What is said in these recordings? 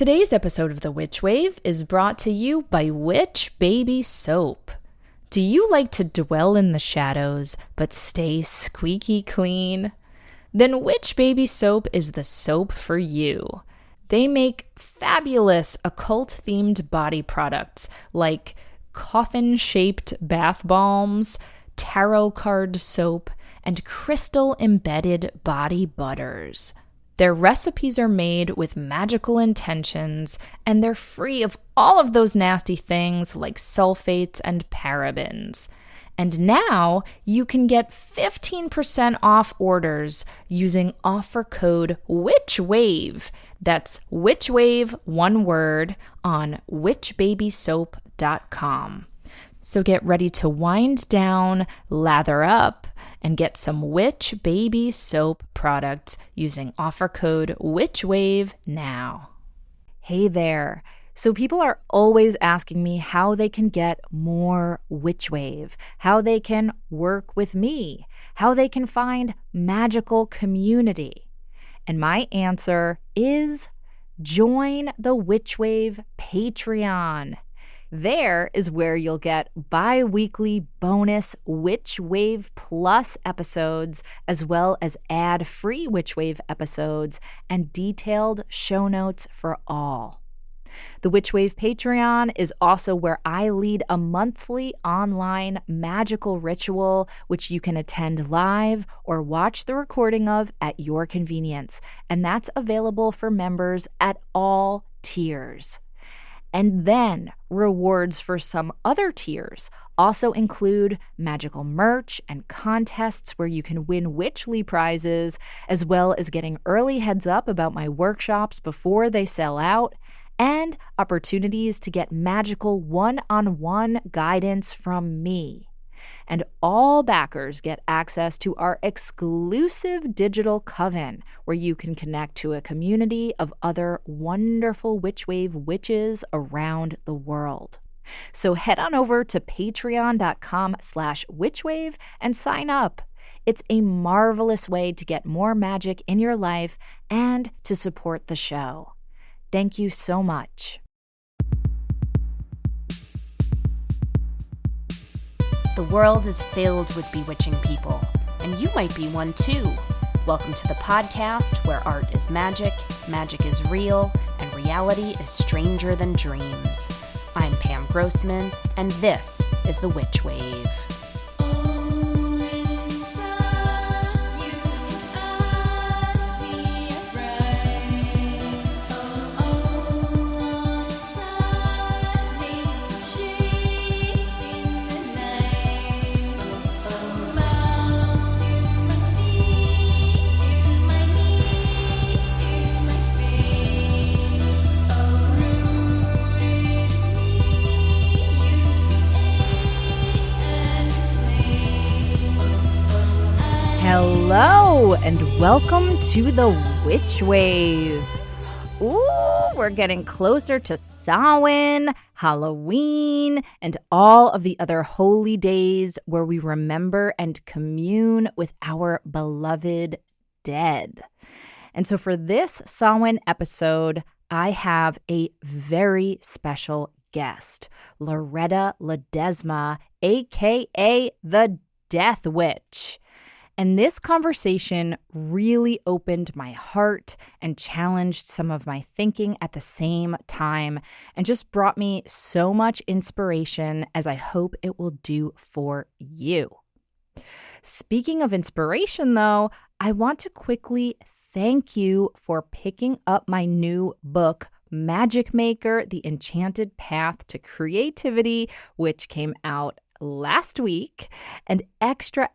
Today's episode of The Witch Wave is brought to you by Witch Baby Soap. Do you like to dwell in the shadows but stay squeaky clean? Then Witch Baby Soap is the soap for you. They make fabulous occult-themed body products like coffin-shaped bath balms, tarot card soap, and crystal-embedded body butters. Their recipes are made with magical intentions, and they're free of all of those nasty things like sulfates and parabens. And now you can get 15% off orders using offer code WITCHWAVE. That's WITCHWAVE, one word, on witchbabysoap.com. So get ready to wind down, lather up, and get some Witch Baby Soap products using offer code WITCHWAVE now. Hey there. So people are always asking me how they can get more Witch Wave, how they can work with me, how they can find magical community. And my answer is join the Witch Wave Patreon. There is where you'll get bi-weekly bonus Witch Wave Plus episodes, as well as ad-free Witch Wave episodes and detailed show notes for all. The Witch Wave Patreon is also where I lead a monthly online magical ritual, which you can attend live or watch the recording of at your convenience. And that's available for members at all tiers. And then rewards for some other tiers also include magical merch and contests where you can win Witchly prizes, as well as getting early heads up about my workshops before they sell out, and opportunities to get magical one-on-one guidance from me. And all backers get access to our exclusive digital coven, where you can connect to a community of other wonderful Witch Wave witches around the world. So head on over to patreon.com/witchwave and sign up. It's a marvelous way to get more magic in your life and to support the show. Thank you so much. The world is filled with bewitching people, and you might be one too. Welcome to the podcast where art is magic is real, and reality is stranger than dreams. I'm Pam Grossman, and this is The Witch Wave. Hello, and welcome to the Witch Wave. Ooh, we're getting closer to Samhain, Halloween, and all of the other holy days where we remember and commune with our beloved dead. And so for this Samhain episode, I have a very special guest, Loretta Ledesma, aka the Death Witch. And this conversation really opened my heart and challenged some of my thinking at the same time, and just brought me so much inspiration, as I hope it will do for you. Speaking of inspiration, though, I want to quickly thank you for picking up my new book, Magic Maker: The Enchanted Path to Creativity, which came out last week. And extra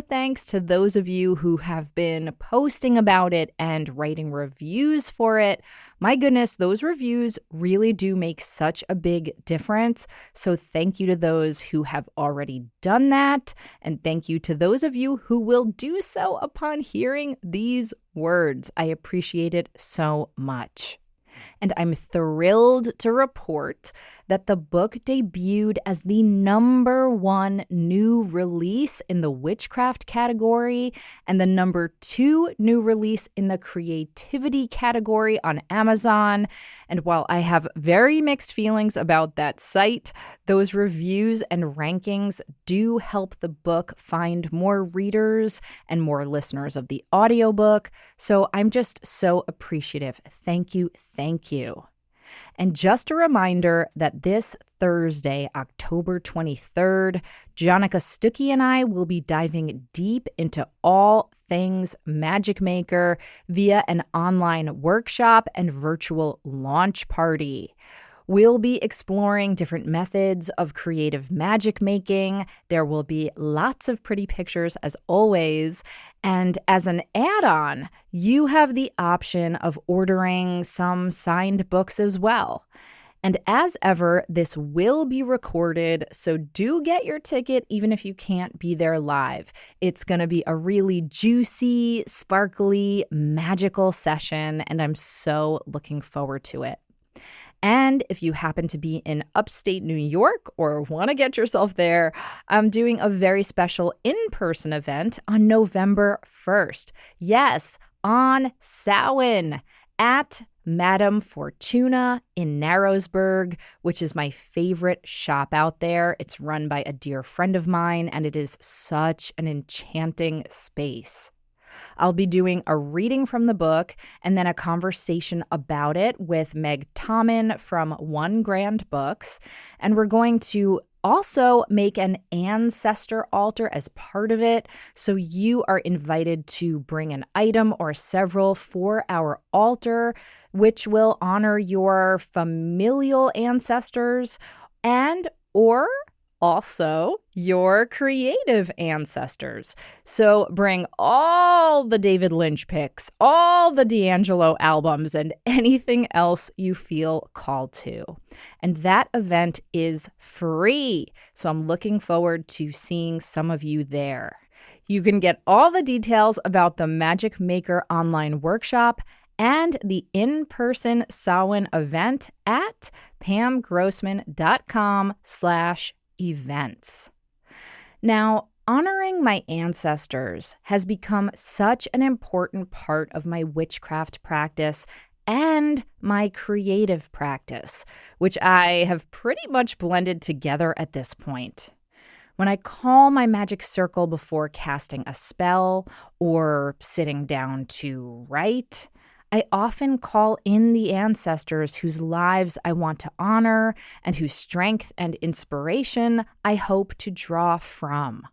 thanks to those of you who have been posting about it and writing reviews for it. My goodness, those reviews really do make such a big difference. So thank you to those who have already done that. And thank you to those of you who will do so upon hearing these words. I appreciate it so much. And I'm thrilled to report that the book debuted as the #1 new release in the witchcraft category and the #2 new release in the creativity category on Amazon. And while I have very mixed feelings about that site, those reviews and rankings do help the book find more readers and more listeners of the audiobook. So I'm just so appreciative. Thank you. Thank you. And just a reminder that this Thursday, October 23rd, Jonica Stuckey and I will be diving deep into all things Magic Maker via an online workshop and virtual launch party. We'll be exploring different methods of creative magic making. There will be lots of pretty pictures as always. And as an add-on, you have the option of ordering some signed books as well. And as ever, this will be recorded, so do get your ticket even if you can't be there live. It's going to be a really juicy, sparkly, magical session, and I'm so looking forward to it. And if you happen to be in upstate New York or want to get yourself there, I'm doing a very special in-person event on November 1st. Yes, on Samhain at Madame Fortuna in Narrowsburg, which is my favorite shop out there. It's run by a dear friend of mine, and it is such an enchanting space. I'll be doing a reading from the book and then a conversation about it with Meg Tommen from One Grand Books. And we're going to also make an ancestor altar as part of it. So you are invited to bring an item or several for our altar, which will honor your familial ancestors and or also your creative ancestors. So bring all the David Lynch picks, all the D'Angelo albums, and anything else you feel called to. And that event is free. So I'm looking forward to seeing some of you there. You can get all the details about the Magic Maker online workshop and the in-person Samhain event at pamgrossman.com/events. Now, honoring my ancestors has become such an important part of my witchcraft practice and my creative practice, which I have pretty much blended together at this point. When I call my magic circle before casting a spell or sitting down to write, I often call in the ancestors whose lives I want to honor and whose strength and inspiration I hope to draw from.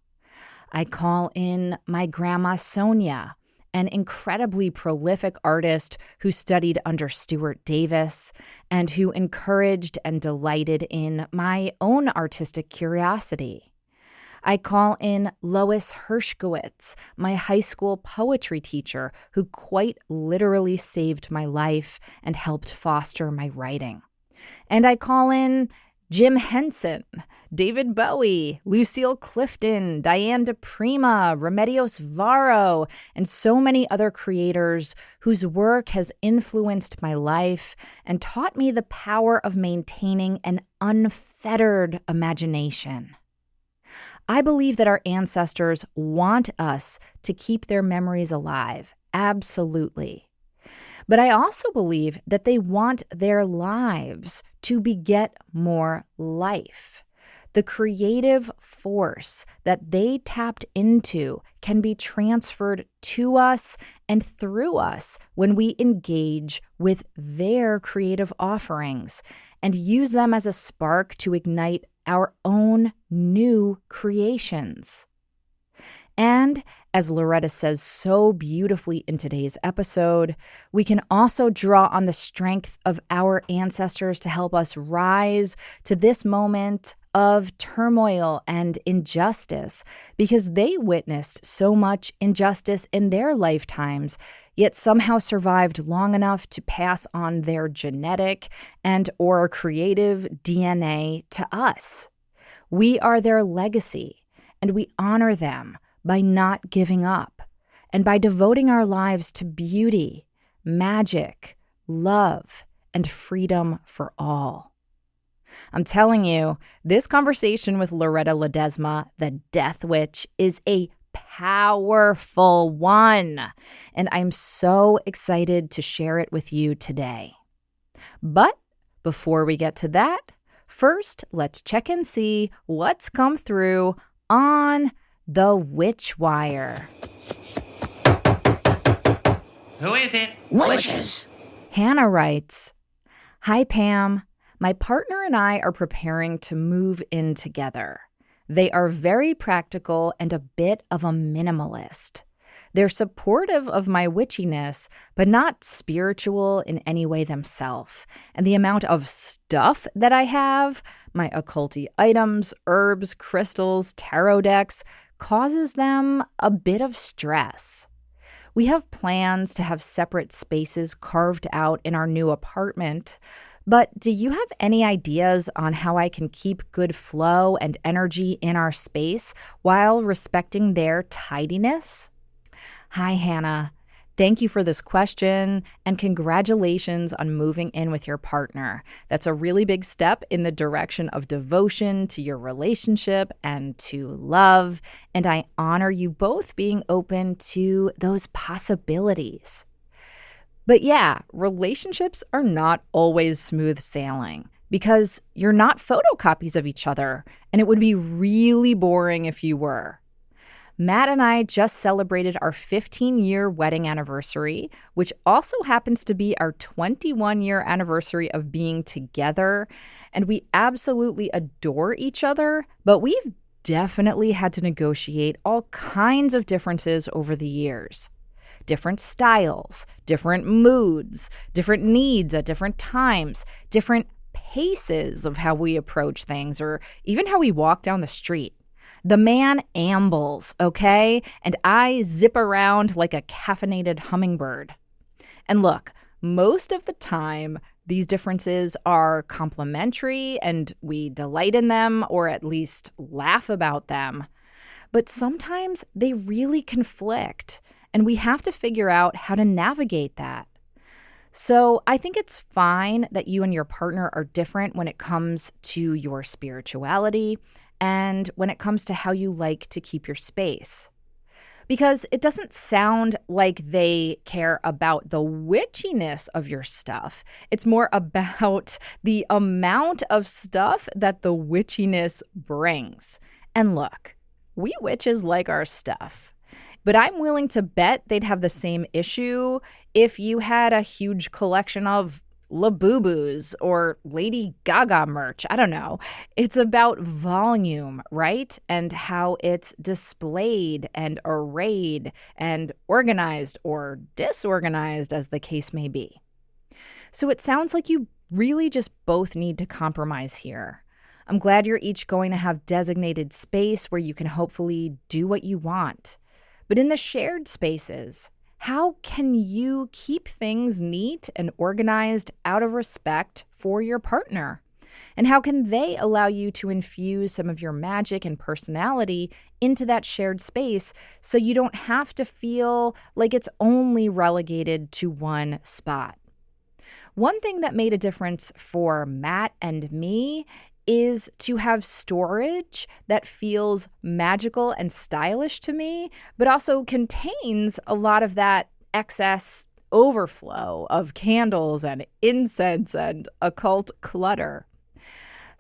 I call in my grandma Sonia, an incredibly prolific artist who studied under Stuart Davis and who encouraged and delighted in my own artistic curiosity. I call in Lois Hershkowitz, my high school poetry teacher, who quite literally saved my life and helped foster my writing. And I call in Jim Henson, David Bowie, Lucille Clifton, Diane DePrima, Remedios Varo, and so many other creators whose work has influenced my life and taught me the power of maintaining an unfettered imagination. I believe that our ancestors want us to keep their memories alive, absolutely. But I also believe that they want their lives to beget more life. The creative force that they tapped into can be transferred to us and through us when we engage with their creative offerings and use them as a spark to ignite our own new creations. And as Loretta says so beautifully in today's episode, we can also draw on the strength of our ancestors to help us rise to this moment of turmoil and injustice, because they witnessed so much injustice in their lifetimes, yet somehow survived long enough to pass on their genetic and or creative DNA to us. We are their legacy, and we honor them by not giving up and by devoting our lives to beauty, magic, love, and freedom for all. I'm telling you, this conversation with Loretta Ledesma, the Death Witch, is a powerful one, and I'm so excited to share it with you today. But before we get to that, first, let's check and see what's come through on the Witch Wire. Who is it? Witches. Hannah writes, "Hi, Pam. My partner and I are preparing to move in together. They are very practical and a bit of a minimalist. They're supportive of my witchiness, but not spiritual in any way themselves. And the amount of stuff that I have, my occulty items, herbs, crystals, tarot decks, causes them a bit of stress. We have plans to have separate spaces carved out in our new apartment. But do you have any ideas on how I can keep good flow and energy in our space while respecting their tidiness?" Hi, Hannah. Thank you for this question, and congratulations on moving in with your partner. That's a really big step in the direction of devotion to your relationship and to love, and I honor you both being open to those possibilities. But yeah, relationships are not always smooth sailing because you're not photocopies of each other, and it would be really boring if you were. Matt and I just celebrated our 15-year wedding anniversary, which also happens to be our 21-year anniversary of being together, and we absolutely adore each other, but we've definitely had to negotiate all kinds of differences over the years. Different styles, different moods, different needs at different times, different paces of how we approach things, or even how we walk down the street. The man ambles, okay? And I zip around like a caffeinated hummingbird. And look, most of the time, these differences are complementary and we delight in them or at least laugh about them. But sometimes they really conflict, and we have to figure out how to navigate that. So I think it's fine that you and your partner are different when it comes to your spirituality and when it comes to how you like to keep your space. Because it doesn't sound like they care about the witchiness of your stuff. It's more about the amount of stuff that the witchiness brings. And look, we witches like our stuff. But I'm willing to bet they'd have the same issue if you had a huge collection of Labubu's or Lady Gaga merch. I don't know. It's about volume, right? And how it's displayed and arrayed and organized or disorganized, as the case may be. So it sounds like you really just both need to compromise here. I'm glad you're each going to have designated space where you can hopefully do what you want. But in the shared spaces, how can you keep things neat and organized out of respect for your partner? And how can they allow you to infuse some of your magic and personality into that shared space so you don't have to feel like it's only relegated to one spot? One thing that made a difference for Matt and me is to have storage that feels magical and stylish to me, but also contains a lot of that excess overflow of candles and incense and occult clutter.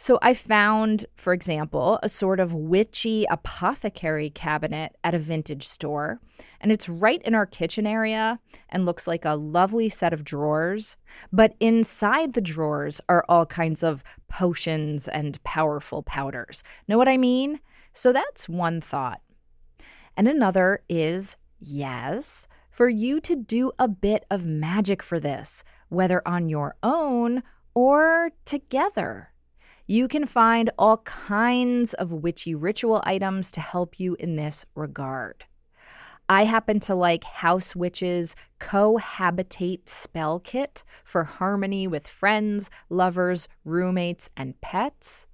So I found, for example, a sort of witchy apothecary cabinet at a vintage store, and it's right in our kitchen area and looks like a lovely set of drawers. But inside the drawers are all kinds of potions and powerful powders. Know what I mean? So that's one thought. And another is, yes, for you to do a bit of magic for this, whether on your own or together. You can find all kinds of witchy ritual items to help you in this regard. I happen to like House Witch's Cohabitate spell kit for harmony with friends, lovers, roommates, and pets.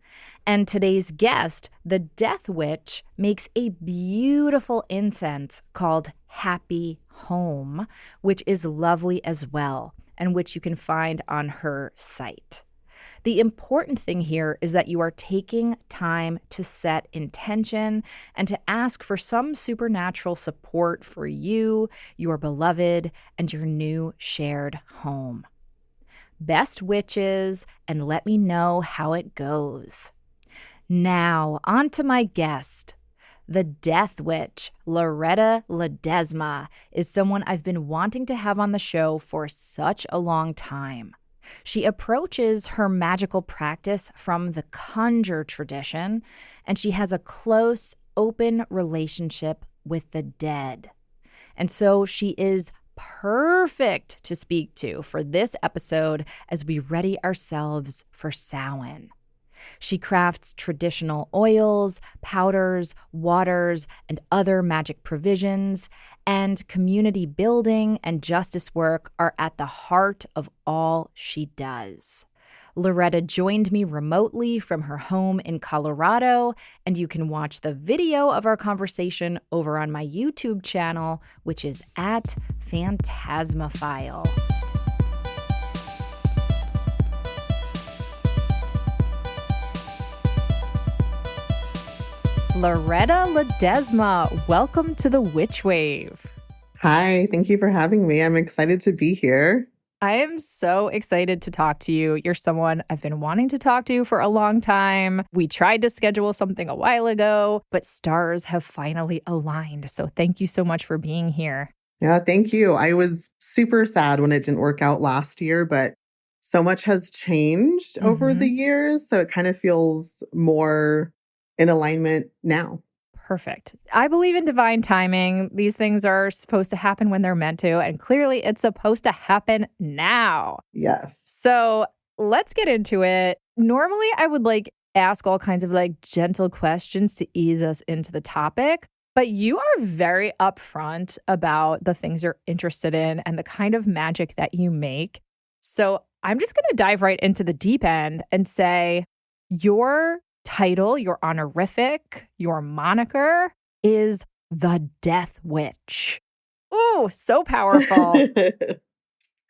And today's guest, the Death Witch, makes a beautiful incense called Happy Home, which is lovely as well. and which you can find on her site. The important thing here is that you are taking time to set intention and to ask for some supernatural support for you, your beloved, and your new shared home. Best witches, and let me know how it goes. Now, on to my guest. The Death Witch, Loretta Ledesma, is someone I've been wanting to have on the show for such a long time. She approaches her magical practice from the Conjure tradition, and she has a close, open relationship with the dead. And so she is perfect to speak to for this episode as we ready ourselves for Samhain. She crafts traditional oils, powders, waters, and other magic provisions, and community building and justice work are at the heart of all she does. Loretta joined me remotely from her home in Colorado, and you can watch the video of our conversation over on my YouTube channel, which is at Phantasmaphile. Loretta Ledesma, welcome to the Witch Wave. Hi, thank you for having me. I'm excited to be here. I am so excited to talk to you. You're someone I've been wanting to talk to for a long time. We tried to schedule something a while ago, but stars have finally aligned. So thank you so much for being here. Yeah, thank you. I was super sad when it didn't work out last year, but so much has changed over the years. So it kind of feels more in alignment now. Perfect. I believe in divine timing. These things are supposed to happen when they're meant to, and clearly it's supposed to happen now. Yes. So let's get into it. Normally, I would ask all kinds of gentle questions to ease us into the topic, but you are very upfront about the things you're interested in and the kind of magic that you make. So I'm just going to dive right into the deep end and say your title, your honorific, your moniker is the Death Witch. Ooh, so powerful.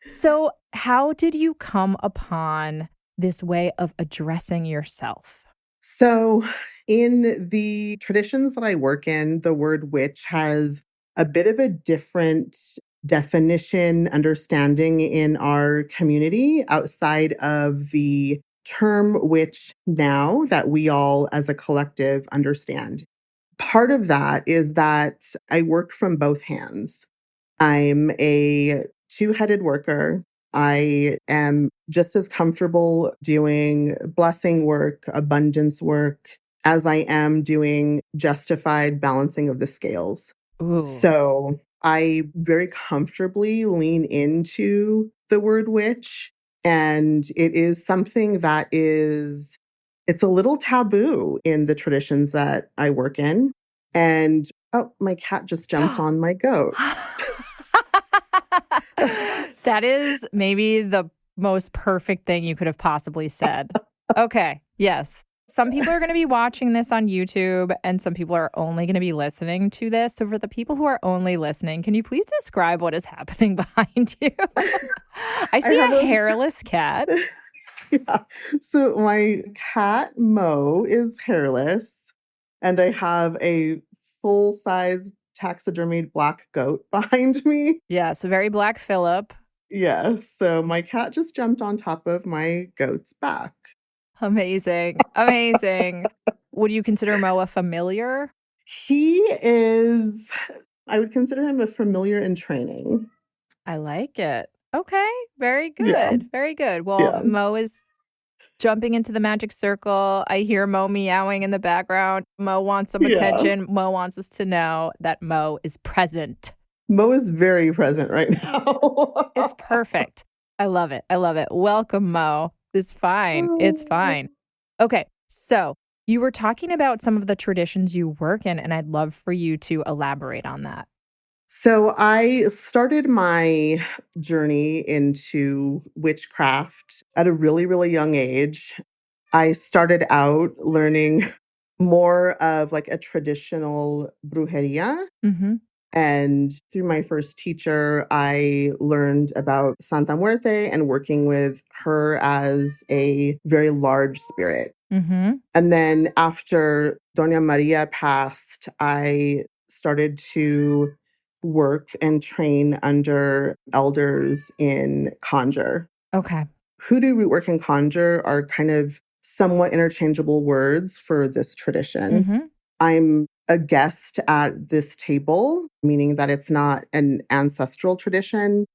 So how did you come upon this way of addressing yourself? So in the traditions that I work in, the word witch has a bit of a different definition, understanding in our community outside of the term witch now that we all as a collective understand. Part of that is that I work from both hands. I'm a two-headed worker. I am just as comfortable doing blessing work, abundance work, as I am doing justified balancing of the scales. Ooh. So I very comfortably lean into the word witch. And it is something that it's a little taboo in the traditions that I work in. And, oh, my cat just jumped on my goat. That is maybe the most perfect thing you could have possibly said. Okay, yes. Some people are going to be watching this on YouTube, and some people are only going to be listening to this. So for the people who are only listening, can you please describe what is happening behind you? I see a hairless cat. Yeah. So my cat, Mo, is hairless, and I have a full-size taxidermied black goat behind me. Yeah, so very Black Phillip. Yes. So my cat just jumped on top of my goat's back. Amazing. Amazing. Would you consider Mo a familiar? He is, I would consider him a familiar in training. I like it. Okay. Very good. Yeah. Very good. Well, Yeah. Mo is jumping into the magic circle. I hear Mo meowing in the background. Mo wants some attention. Mo wants us to know that Mo is present. Mo is very present right now. It's perfect. I love it. I love it. Welcome, Mo. It's fine. It's fine. Okay. So you were talking about some of the traditions you work in, and I'd love for you to elaborate on that. So I started my journey into witchcraft at a really, really young age. I started out learning more of a traditional brujeria. Mm-hmm. And through my first teacher, I learned about Santa Muerte and working with her as a very large spirit. Mm-hmm. And then after Doña Maria passed, I started to work and train under elders in Conjure. Okay. Hoodoo, rootwork, and conjure are kind of somewhat interchangeable words for this tradition. Mm-hmm. I'm a guest at this table, meaning that it's not an ancestral tradition.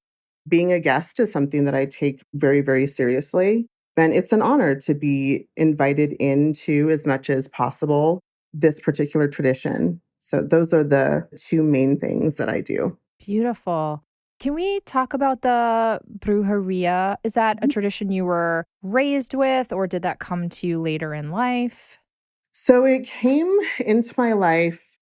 Being a guest is something that I take very, very seriously. And it's an honor to be invited into, as much as possible, this particular tradition. So those are the two main things that I do. Beautiful. Can we talk about the brujeria? Is that a tradition you were raised with, or did that come to you later in life? So it came into my life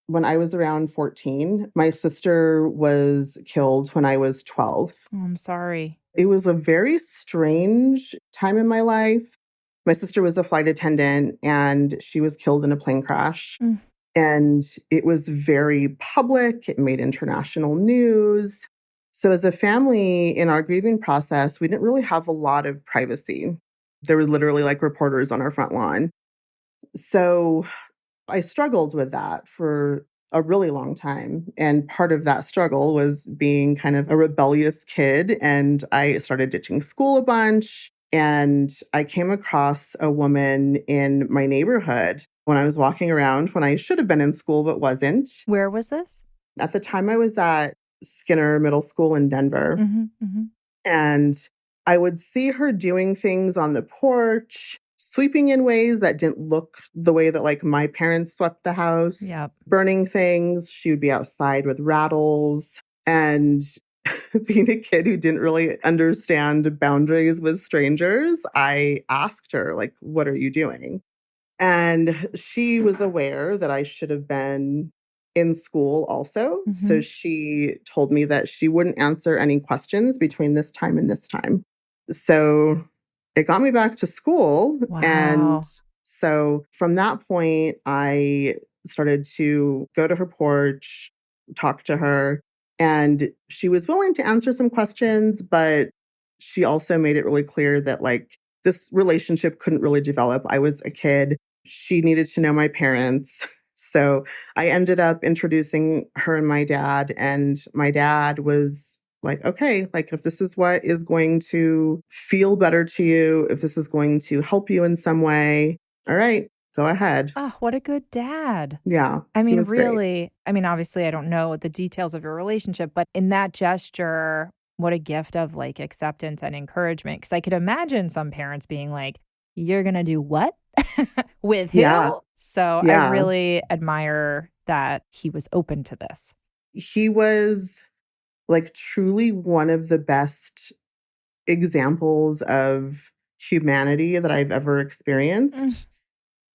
when I was around 14. My sister was killed when I was 12. Oh, I'm sorry. It was a very strange time in my life. My sister was a flight attendant and she was killed in a plane crash. Mm. And it was very public. It made international news. So, as a family in our grieving process, we didn't really have a lot of privacy. There were literally like reporters on our front lawn. So, I struggled with that for a really long time. And part of that struggle was being kind of a rebellious kid. And I started ditching school a bunch. And I came across a woman in my neighborhood when I was walking around when I should have been in school but wasn't. Where was this? At the time, I was at Skinner Middle School in Denver. Mm-hmm. Mm-hmm. And I would see her doing things on the porch, sweeping in ways that didn't look the way that like my parents swept the house, Yep. burning things. She would be outside with rattles. And being a kid who didn't really understand boundaries with strangers, I asked her, like, what are you doing? And she was aware that I should have been in school also. Mm-hmm. So she told me that she wouldn't answer any questions between this time and this time. So it got me back to school. And Wow. so from that point, I started to go to her porch, talk to her, and she was willing to answer some questions, but she also made it really clear that like this relationship couldn't really develop. I was a kid. She needed to know my parents. So I ended up introducing her and my dad. And my dad was like, okay, like if this is what is going to feel better to you, if this is going to help you in some way, all right, go ahead. Oh, what a good dad. Yeah, I he mean, was great. really, obviously, I don't know the details of your relationship, but in that gesture, what a gift of like acceptance and encouragement. Cause I could imagine some parents being like, you're going to do what with Yeah, who? So I yeah. really admire that he was open to this. He was like truly one of the best examples of humanity that I've ever Mm. experienced.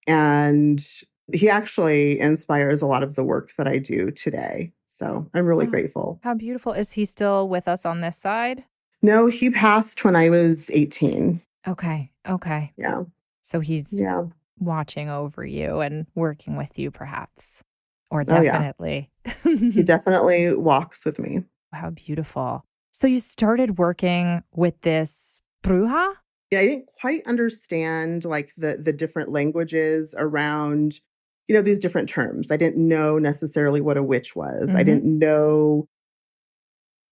And he actually inspires a lot of the work that I do today. So I'm really Oh, grateful. how beautiful. Is he still with us on this side? No, he passed when I was 18. Okay. Okay. Yeah. So he's Yeah. watching over you and working with you, perhaps, or Oh, yeah. definitely. He definitely walks with me. How beautiful. So you started working with this bruja? Yeah, I didn't quite understand like the different languages around, these different terms. I didn't know necessarily what a witch was. I Mm-hmm. didn't know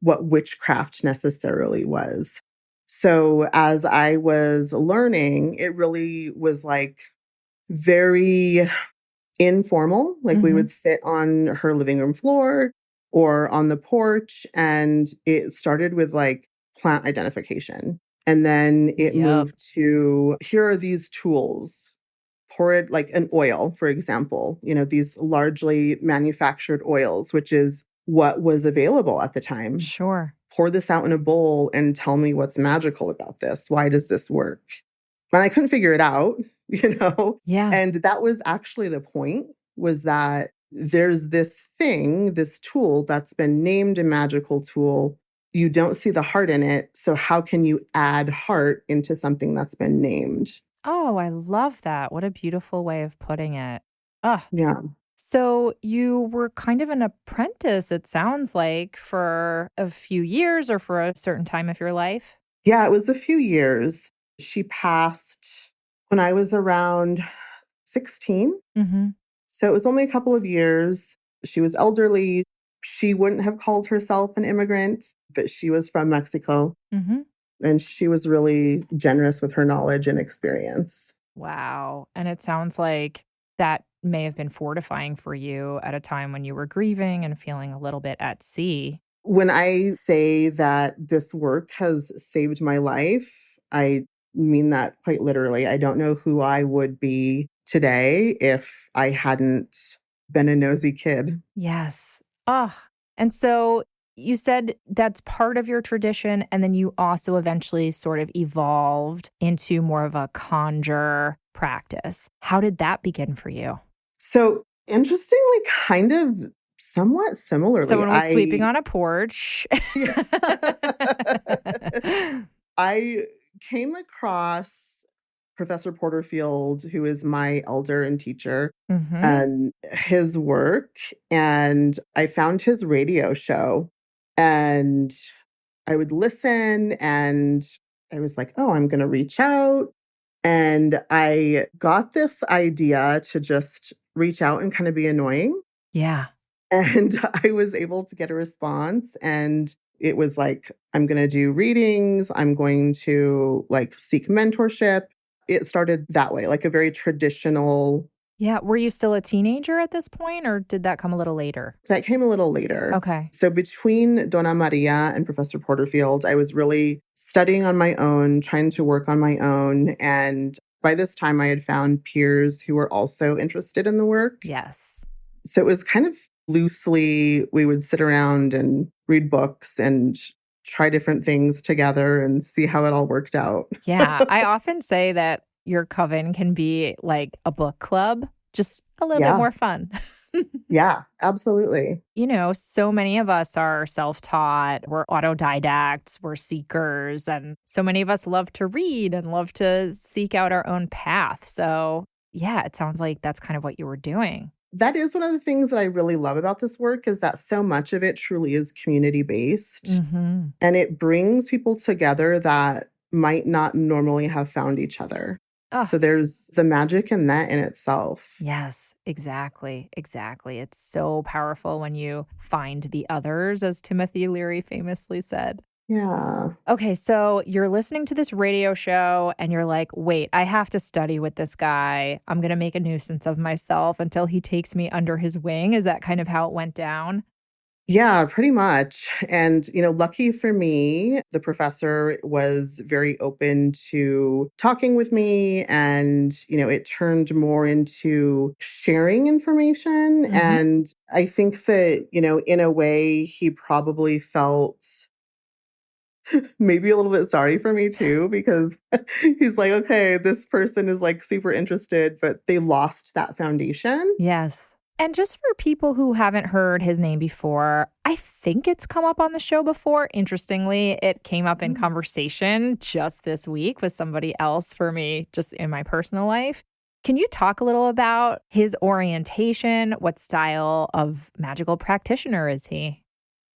what witchcraft necessarily was. So as I was learning, it really was like very informal. Like we Mm-hmm. would sit on her living room floor or on the porch, and it started with like plant identification. And then it Yep. moved to here are these tools. Pour it like an oil, for example, these largely manufactured oils, which is what was available at the time. Sure. Pour this out in a bowl and tell me what's magical about this. Why does this work? And I couldn't figure it out, you know? Yeah. And that was actually the point, was that there's this thing, this tool that's been named a magical tool. You don't see the heart in it. So how can you add heart into something that's been named? Oh, I love that. What a beautiful way of putting it. Ah, Yeah. So you were kind of an apprentice, it sounds like, for a few years or for a certain time of your life? Yeah, it was a few years. She passed when I was around 16. Mhm. So it was only a couple of years. She was elderly. She wouldn't have called herself an immigrant, but she was from Mexico. Mhm. And she was really generous with her knowledge and experience. Wow. And it sounds like that may have been fortifying for you at a time when you were grieving and feeling a little bit at sea. When I say that this work has saved my life, I mean that quite literally. I don't know who I would be today if I hadn't been a nosy kid. Yes. Oh, and so you said that's part of your tradition, and then you also eventually sort of evolved into more of a conjure practice. How did that begin for you? So, interestingly, kind of somewhat similarly, Someone was sweeping on a porch. yeah. I came across Professor Porterfield, who is my elder and teacher, Mhm. and his work. And I found his radio show and I would listen and I was like, oh, I'm going to reach out. And I got this idea to just reach out and kind of be annoying. Yeah. And I was able to get a response. And it was like, I'm going to do readings. I'm going to like seek mentorship. It started that way, like a very traditional. Yeah. Were you still a teenager at this point, or did that come a little later? That came a little later. Okay. So between Donna Maria and Professor Porterfield, I was really studying on my own, trying to work on my own. And by this time, I had found peers who were also interested in the work. Yes. So it was kind of loosely, we would sit around and read books and try different things together and see how it all worked out. Yeah. I often say that your coven can be like a book club, just a little bit Yeah. more fun. Yeah, absolutely. So many of us are self taught, we're autodidacts, we're seekers, and so many of us love to read and love to seek out our own path. So, yeah, it sounds like that's kind of what you were doing. That is one of the things that I really love about this work is that so much of it truly is community based Hmm. and it brings people together that might not normally have found each other. Oh, So there's the magic in that in itself. yes, exactly. Exactly. It's so powerful when you find the others, as Timothy Leary famously said. Yeah. Okay, so you're listening to this radio show and you're like, wait, I have to study with this guy. I'm going to make a nuisance of myself until he takes me under his wing. Is that kind of how it went down? Yeah, pretty much. And, lucky for me, the professor was very open to talking with me. And, it turned more into sharing information. Hmm. And I think that, in a way, he probably felt maybe a little bit sorry for me too, because he's like, okay, this person is like super interested, but they lost that foundation. Yes. And just for people who haven't heard his name before, I think it's come up on the show before. Interestingly, it came up in Mm. conversation just this week with somebody else for me, just in my personal life. Can you talk a little about his orientation? What style of magical practitioner is he?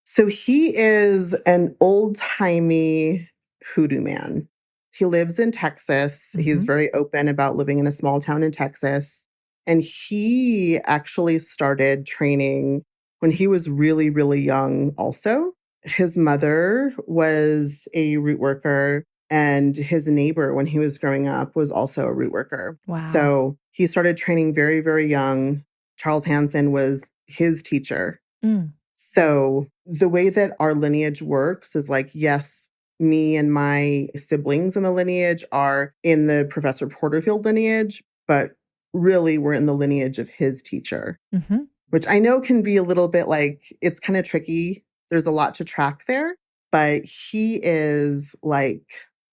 So he is an old timey hoodoo man. He lives in Texas. He's Hmm. very open about living in a small town in Texas. And he actually started training when he was really, really young, also. His mother was a root worker, and his neighbor, when he was growing up, was also a root worker. Wow. So he started training very, very young. Charles Hansen was his teacher. Mm. So the way that our lineage works is like, yes, me and my siblings in the lineage are in the Professor Porterfield lineage, but really we're in the lineage of his teacher, Hmm. which I know can be a little bit like, it's kind of tricky. There's a lot to track there, but he is like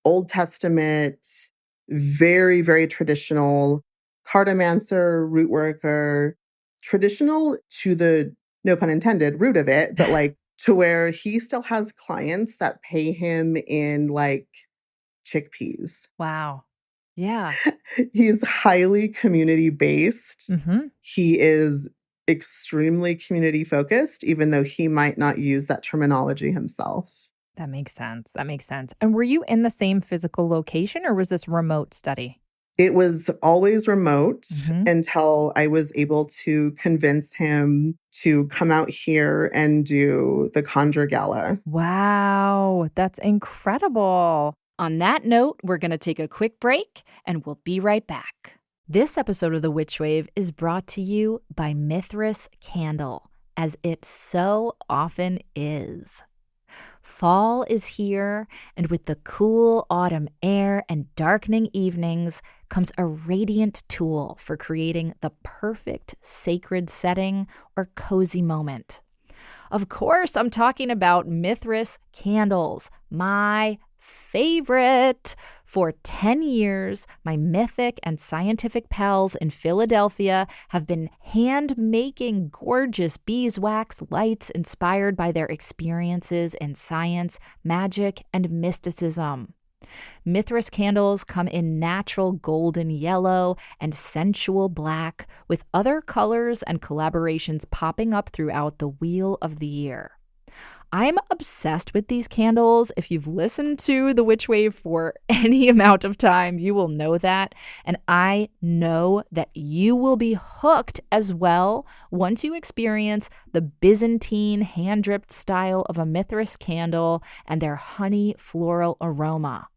Old Testament, very, very traditional cartomancer, root worker, traditional to the, no pun intended, root of it, but like to where he still has clients that pay him in like chickpeas. Wow. Yeah. He's highly community based. Hmm. He is extremely community focused, even though he might not use that terminology himself. That makes sense. That makes sense. And were you in the same physical location or was this remote study? It was always remote Mhm. until I was able to convince him to come out here and do the Conjure Gala. Wow, that's incredible. On that note, we're going to take a quick break and we'll be right back. This episode of The Witch Wave is brought to you by Mithras Candle, as it so often is. Fall is here, and with the cool autumn air and darkening evenings comes a radiant tool for creating the perfect sacred setting or cozy moment. Of course, I'm talking about Mithras candles, my favorite. For 10 years, my mythic and scientific pals in Philadelphia have been hand-making gorgeous beeswax lights inspired by their experiences in science, magic, and mysticism. Mithras candles come in natural golden yellow and sensual black, with other colors and collaborations popping up throughout the wheel of the year. I'm obsessed with these candles. If you've listened to The Witch Wave for any amount of time, you will know that. And I know that you will be hooked as well once you experience the Byzantine hand-dripped style of a Mithras candle and their honey floral aroma.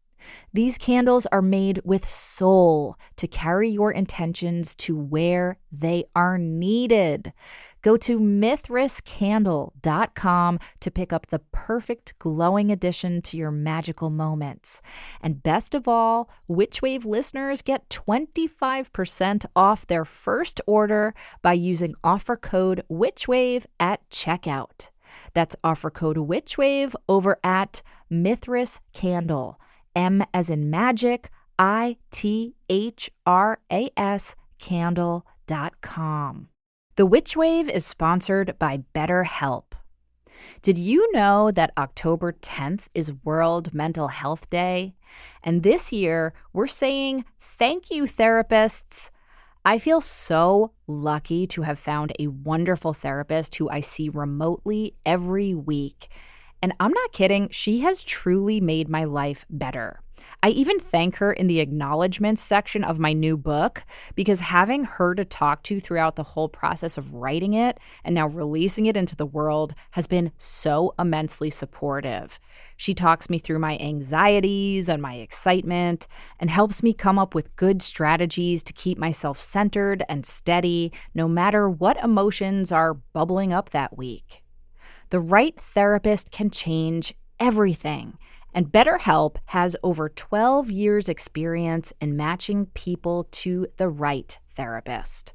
These candles are made with soul to carry your intentions to where they are needed. Go to mithrascandle.com to pick up the perfect glowing addition to your magical moments. And best of all, Witchwave listeners get 25% off their first order by using offer code WitchWave at checkout. That's offer code WitchWave over at Mithras Candle. M as in magic, ITHRAS candle.com. The Witch Wave is sponsored by BetterHelp. Did you know that October 10th is World Mental Health Day? And this year, we're saying thank you, therapists. I feel so lucky to have found a wonderful therapist who I see remotely every week. And I'm not kidding, she has truly made my life better. I even thank her in the acknowledgments section of my new book because having her to talk to throughout the whole process of writing it and now releasing it into the world has been so immensely supportive. She talks me through my anxieties and my excitement and helps me come up with good strategies to keep myself centered and steady no matter what emotions are bubbling up that week. The right therapist can change everything, and BetterHelp has over 12 years' experience in matching people to the right therapist.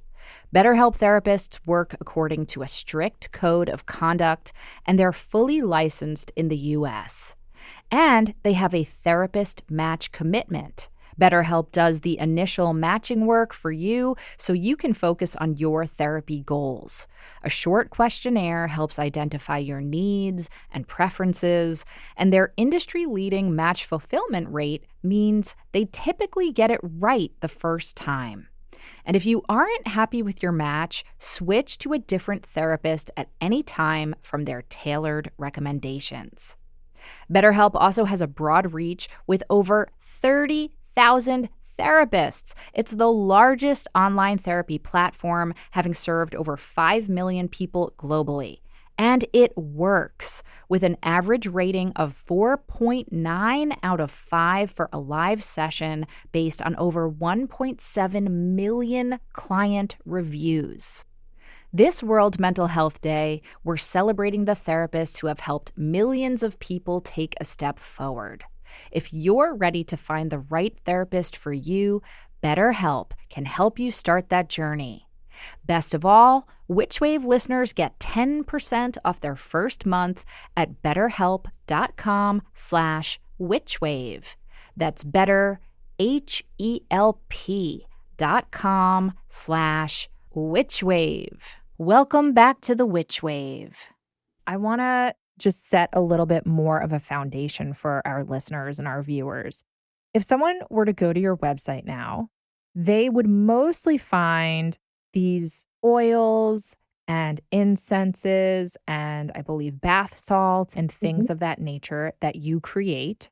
BetterHelp therapists work according to a strict code of conduct, and they're fully licensed in the U.S. And they have a therapist match commitment. BetterHelp does the initial matching work for you so you can focus on your therapy goals. A short questionnaire helps identify your needs and preferences, and their industry-leading match fulfillment rate means they typically get it right the first time. And if you aren't happy with your match, switch to a different therapist at any time from their tailored recommendations. BetterHelp also has a broad reach with over 30,000 therapists. It's the largest online therapy platform, having served over 5 million people globally. And it works, with an average rating of 4.9 out of 5 for a live session based on over 1.7 million client reviews. This World Mental Health Day, we're celebrating the therapists who have helped millions of people take a step forward. If you're ready to find the right therapist for you, BetterHelp can help you start that journey. Best of all, Witchwave listeners get 10% off their first month at betterhelp.com/witchwave. That's better, HELP.com/witchwave. Welcome back to the Witch Wave. I want to just set a little bit more of a foundation for our listeners and our viewers. If someone were to go to your website now, they would mostly find these oils and incenses and I believe bath salts and Mhm. things of that nature that you create.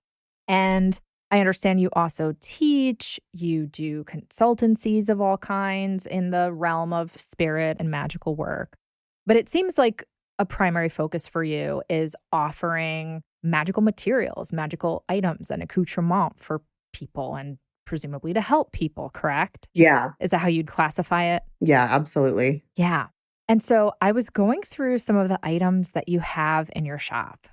And I understand you also teach, you do consultancies of all kinds in the realm of spirit and magical work. But it seems like a primary focus for you is offering magical materials, magical items, and accoutrement for people and presumably to help people, correct? Yeah. Is that how you'd classify it? Yeah, absolutely. Yeah. And so I was going through some of the items that you have in your shop.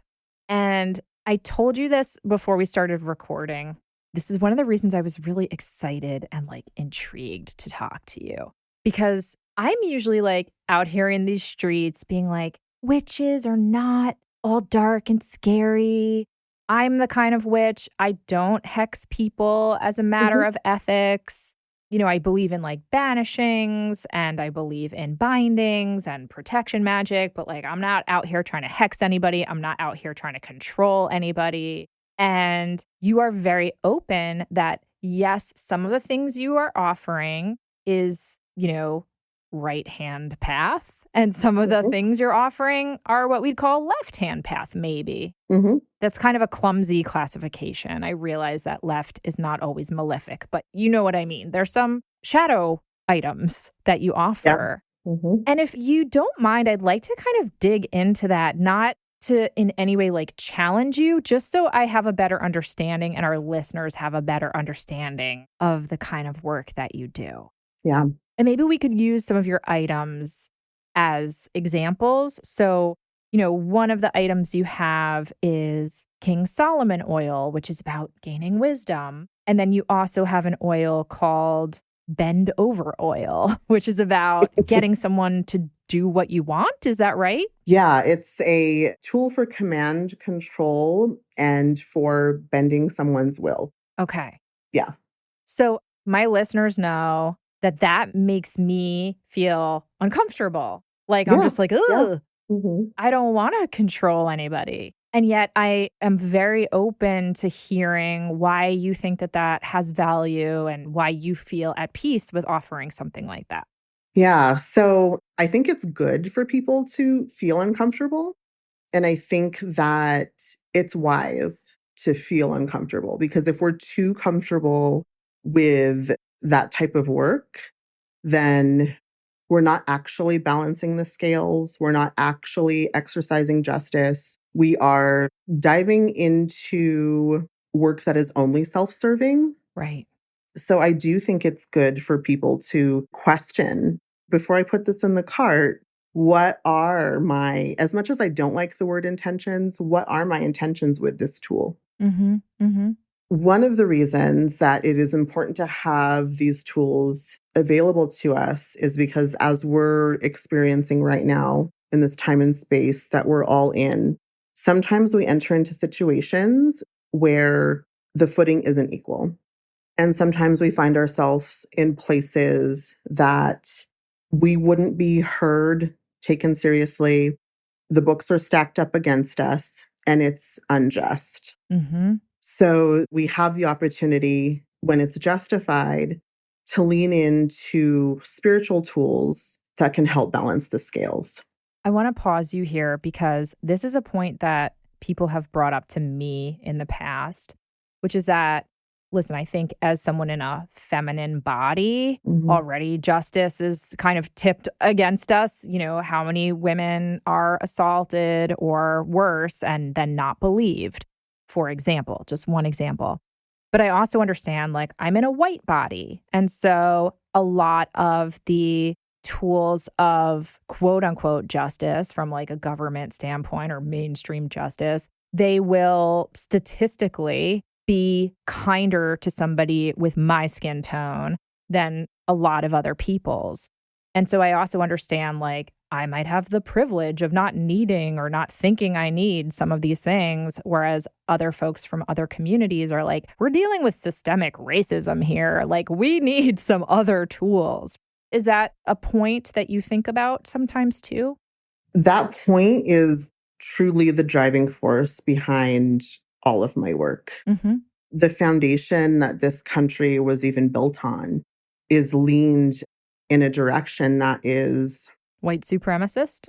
And I told you this before we started recording. This is one of the reasons I was really excited and like intrigued to talk to you because I'm usually like out here in these streets being like, witches are not all dark and scary. I'm the kind of witch, I don't hex people as a matter Mhm. of ethics. I believe in like banishings and I believe in bindings and protection magic, but like I'm not out here trying to hex anybody. I'm not out here trying to control anybody. And you are very open that, yes, some of the things you are offering is, right hand path. And some of the Mhm. things you're offering are what we'd call left hand path, maybe. Mhm. That's kind of a clumsy classification. I realize that left is not always malefic, but you know what I mean. There's some shadow items that you Yeah. offer. Mhm. And if you don't mind, I'd like to kind of dig into that, not to in any way like challenge you, just so I have a better understanding and our listeners have a better understanding of the kind of work that you do. Yeah. And maybe we could use some of your items as examples. So, one of the items you have is King Solomon oil, which is about gaining wisdom. And then you also have an oil called Bend Over oil, which is about getting someone to do what you want. Is that right? Yeah, it's a tool for command control and for bending someone's will. Okay. Yeah. So my listeners know that that makes me feel uncomfortable. Like I'm Yeah. just like, Yeah. ugh. Mhm. I don't want to control anybody. And yet I am very open to hearing why you think that that has value and why you feel at peace with offering something like that. Yeah. So I think it's good for people to feel uncomfortable. And I think that it's wise to feel uncomfortable because if we're too comfortable with that type of work, then we're not actually balancing the scales. We're not actually exercising justice. We are diving into work that is only self serving. Right. So I do think it's good for people to question before I put this in the cart, what are as much as I don't like the word intentions, what are my intentions with this tool? Mm-hmm. Mm-hmm. One of the reasons that it is important to have these tools available to us is because as we're experiencing right now in this time and space that we're all in, sometimes we enter into situations where the footing isn't equal. And sometimes we find ourselves in places that we wouldn't be heard, taken seriously. The books are stacked up against us, and it's unjust. Mm-hmm. So we have the opportunity, when it's justified, to lean into spiritual tools that can help balance the scales. I want to pause you here because this is a point that people have brought up to me in the past, which is that, listen, I think as someone in a feminine body, Mhm. already justice is kind of tipped against us. How many women are assaulted or worse and then not believed, for example, just one example. But I also understand, like, I'm in a white body. And so a lot of the tools of quote unquote justice from like a government standpoint or mainstream justice, they will statistically be kinder to somebody with my skin tone than a lot of other people's. And so I also understand, like, I might have the privilege of not needing or not thinking I need some of these things, whereas other folks from other communities are like, we're dealing with systemic racism here. Like, we need some other tools. Is that a point that you think about sometimes too? That point is truly the driving force behind all of my work. Mm-hmm. The foundation that this country was even built on is leaned in a direction that is White supremacist?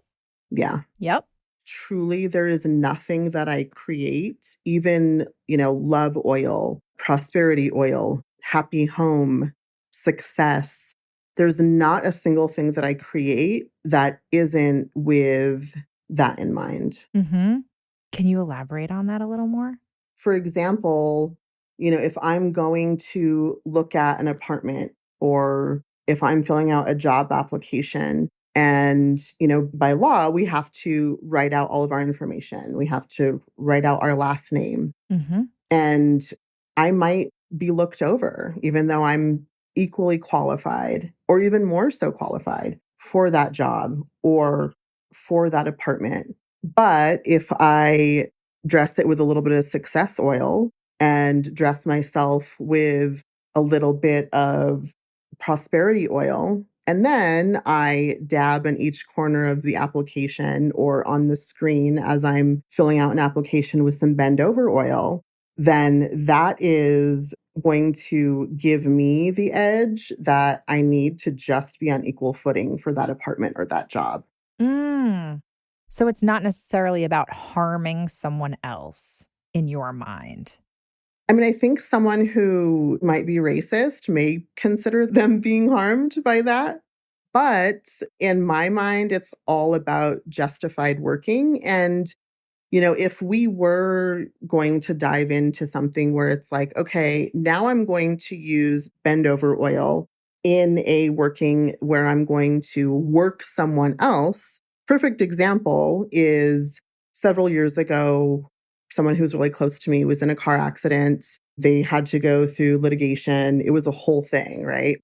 Yeah. Yep. Truly, there is nothing that I create, even, love oil, prosperity oil, happy home, success. There's not a single thing that I create that isn't with that in mind. Mm-hmm. Can you elaborate on that a little more? For example, if I'm going to look at an apartment or if I'm filling out a job application and, by law, we have to write out all of our information. We have to write out our last name. Mm-hmm. And I might be looked over, even though I'm equally qualified or even more so qualified for that job or for that apartment. But if I dress it with a little bit of success oil and dress myself with a little bit of prosperity oil, and then I dab in each corner of the application or on the screen as I'm filling out an application with some bend over oil, then that is going to give me the edge that I need to just be on equal footing for that apartment or that job. Mm. So it's not necessarily about harming someone else in your mind. I mean, I think someone who might be racist may consider them being harmed by that. But in my mind, it's all about justified working. And if we were going to dive into something where it's like, okay, now I'm going to use bend over oil in a working where I'm going to work someone else. Perfect example is several years ago, someone who's really close to me was in a car accident. They had to go through litigation. It was a whole thing, right?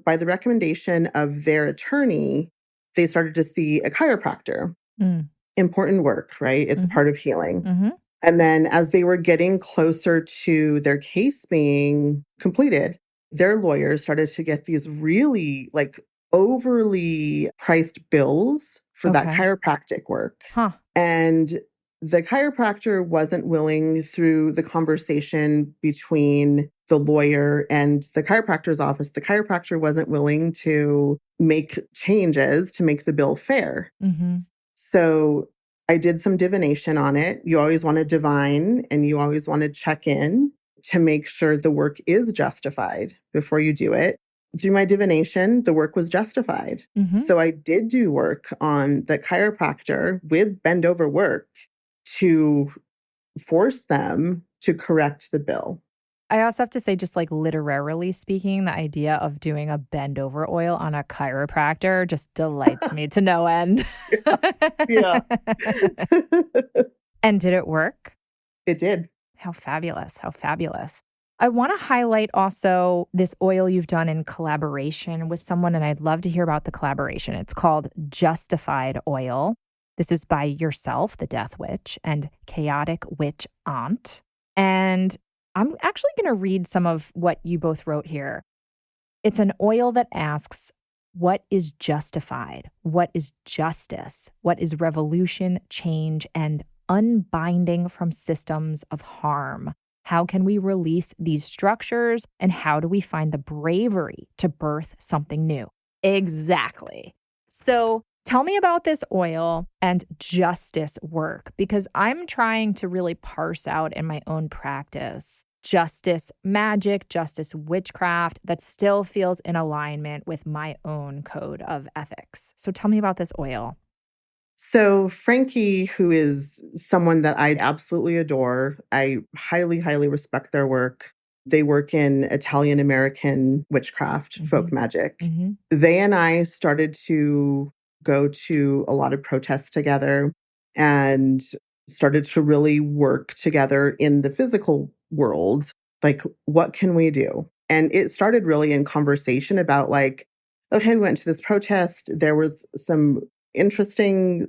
By the recommendation of their attorney, they started to see a chiropractor. Mm. Important work, right? It's Mhm. part of healing. Mm-hmm. And then as they were getting closer to their case being completed, their lawyers started to get these really overly priced bills for that Okay. chiropractic work. Huh. And the chiropractor wasn't willing, through the conversation between the lawyer and the chiropractor's office, the chiropractor wasn't willing to make changes to make the bill fair. Mm-hmm. So I did some divination on it. You always want to divine and you always want to check in to make sure the work is justified before you do it. Through my divination, the work was justified. Mm-hmm. So I did do work on the chiropractor with bend over work to force them to correct the bill. I also have to say, just like literarily speaking, the idea of doing a bend over oil on a chiropractor just delights me to no end. Yeah. And did it work? It did. How fabulous. How fabulous. I want to highlight also this oil you've done in collaboration with someone, and I'd love to hear about the collaboration. It's called Justified Oil. This is by yourself, the Death Witch, and Chaotic Witch Aunt. And I'm actually going to read some of what you both wrote here. It's an oil that asks, what is justified? What is justice? What is revolution, change, and unbinding from systems of harm? How can we release these structures? And how do we find the bravery to birth something new? Exactly. So tell me about this oil and justice work, because I'm trying to really parse out in my own practice justice magic, justice witchcraft that still feels in alignment with my own code of ethics. So tell me about this oil. So Frankie, who is someone that I absolutely adore, I highly, highly respect their work. They work in Italian American witchcraft, folk magic. Mm-hmm. They and I started to go to a lot of protests together and started to really work together in the physical world. Like, what can we do? And it started really in conversation about okay, we went to this protest. There was some interesting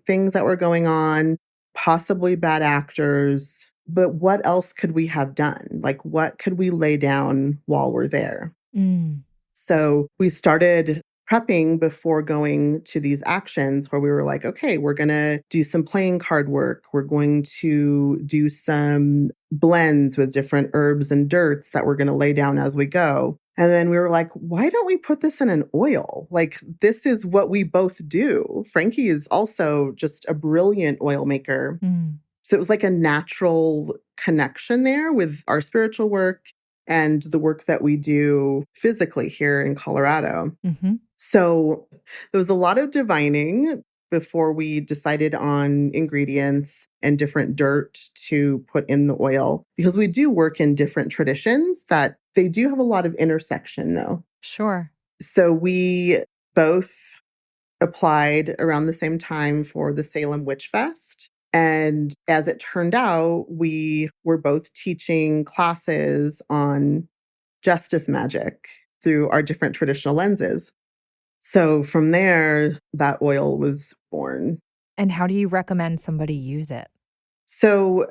things that were going on, possibly bad actors, but what else could we have done? What could we lay down while we're there? Mm. So we started prepping before going to these actions where we were like, okay, we're going to do some playing card work. We're going to do some blends with different herbs and dirts that we're going to lay down as we go. And then we were like, why don't we put this in an oil? Like, this is what we both do. Frankie is also just a brilliant oil maker. Mm. So it was like a natural connection there with our spiritual work and the work that we do physically here in Colorado. Mm-hmm. So there was a lot of divining before we decided on ingredients and different dirt to put in the oil, because we do work in different traditions that they do have a lot of intersection though. Sure. So we both applied around the same time for the Salem Witch Fest. And as it turned out, we were both teaching classes on justice magic through our different traditional lenses. So from there, that oil was born. And how do you recommend somebody use it? So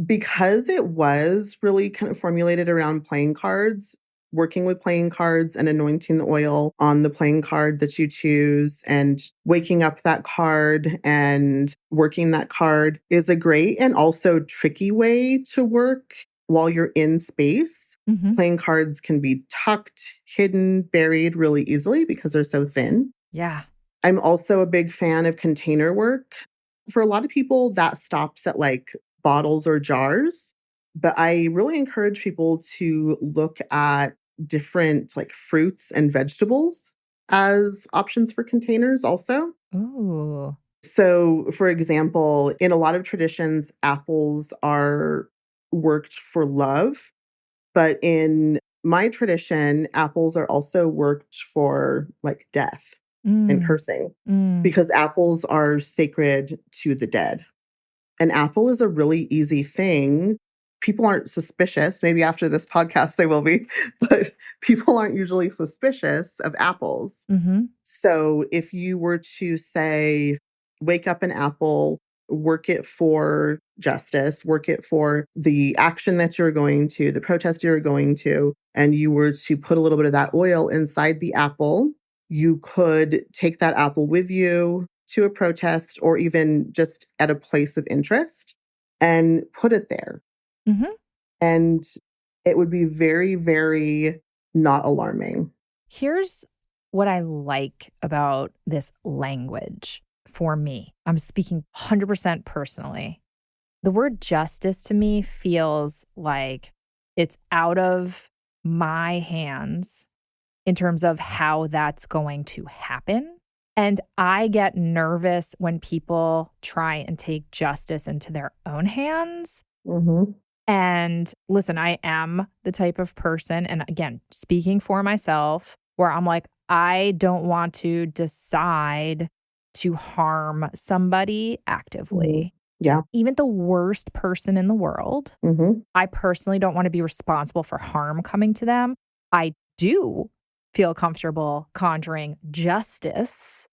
because it was really kind of formulated around playing cards, working with playing cards and anointing the oil on the playing card that you choose and waking up that card and working that card is a great and also tricky way to work while you're in space. Mm-hmm. Playing cards can be tucked, hidden, buried really easily because they're so thin. Yeah. I'm also a big fan of container work. For a lot of people, that stops at like bottles or jars. But I really encourage people to look at different like fruits and vegetables as options for containers also. Ooh. So, for example, in a lot of traditions, apples are worked for love. But in my tradition, apples are also worked for like death and cursing because apples are sacred to the dead. An apple is a really easy thing. People aren't suspicious. Maybe after this podcast they will be, but people aren't usually suspicious of apples. Mm-hmm. So if you were to say, wake up an apple, work it for justice, work it for the action that you're going to, the protest you're going to, and you were to put a little bit of that oil inside the apple, you could take that apple with you to a protest or even just at a place of interest and put it there. Mm-hmm. And it would be very, very not alarming. Here's what I like about this language for me. I'm speaking 100% personally. The word justice to me feels like it's out of my hands in terms of how that's going to happen. And I get nervous when people try and take justice into their own hands. Mm-hmm. And listen, I am the type of person, and again, speaking for myself, where I'm like, I don't want to decide to harm somebody actively. Yeah. Even the worst person in the world, I personally don't want to be responsible for harm coming to them. I do feel comfortable conjuring justice.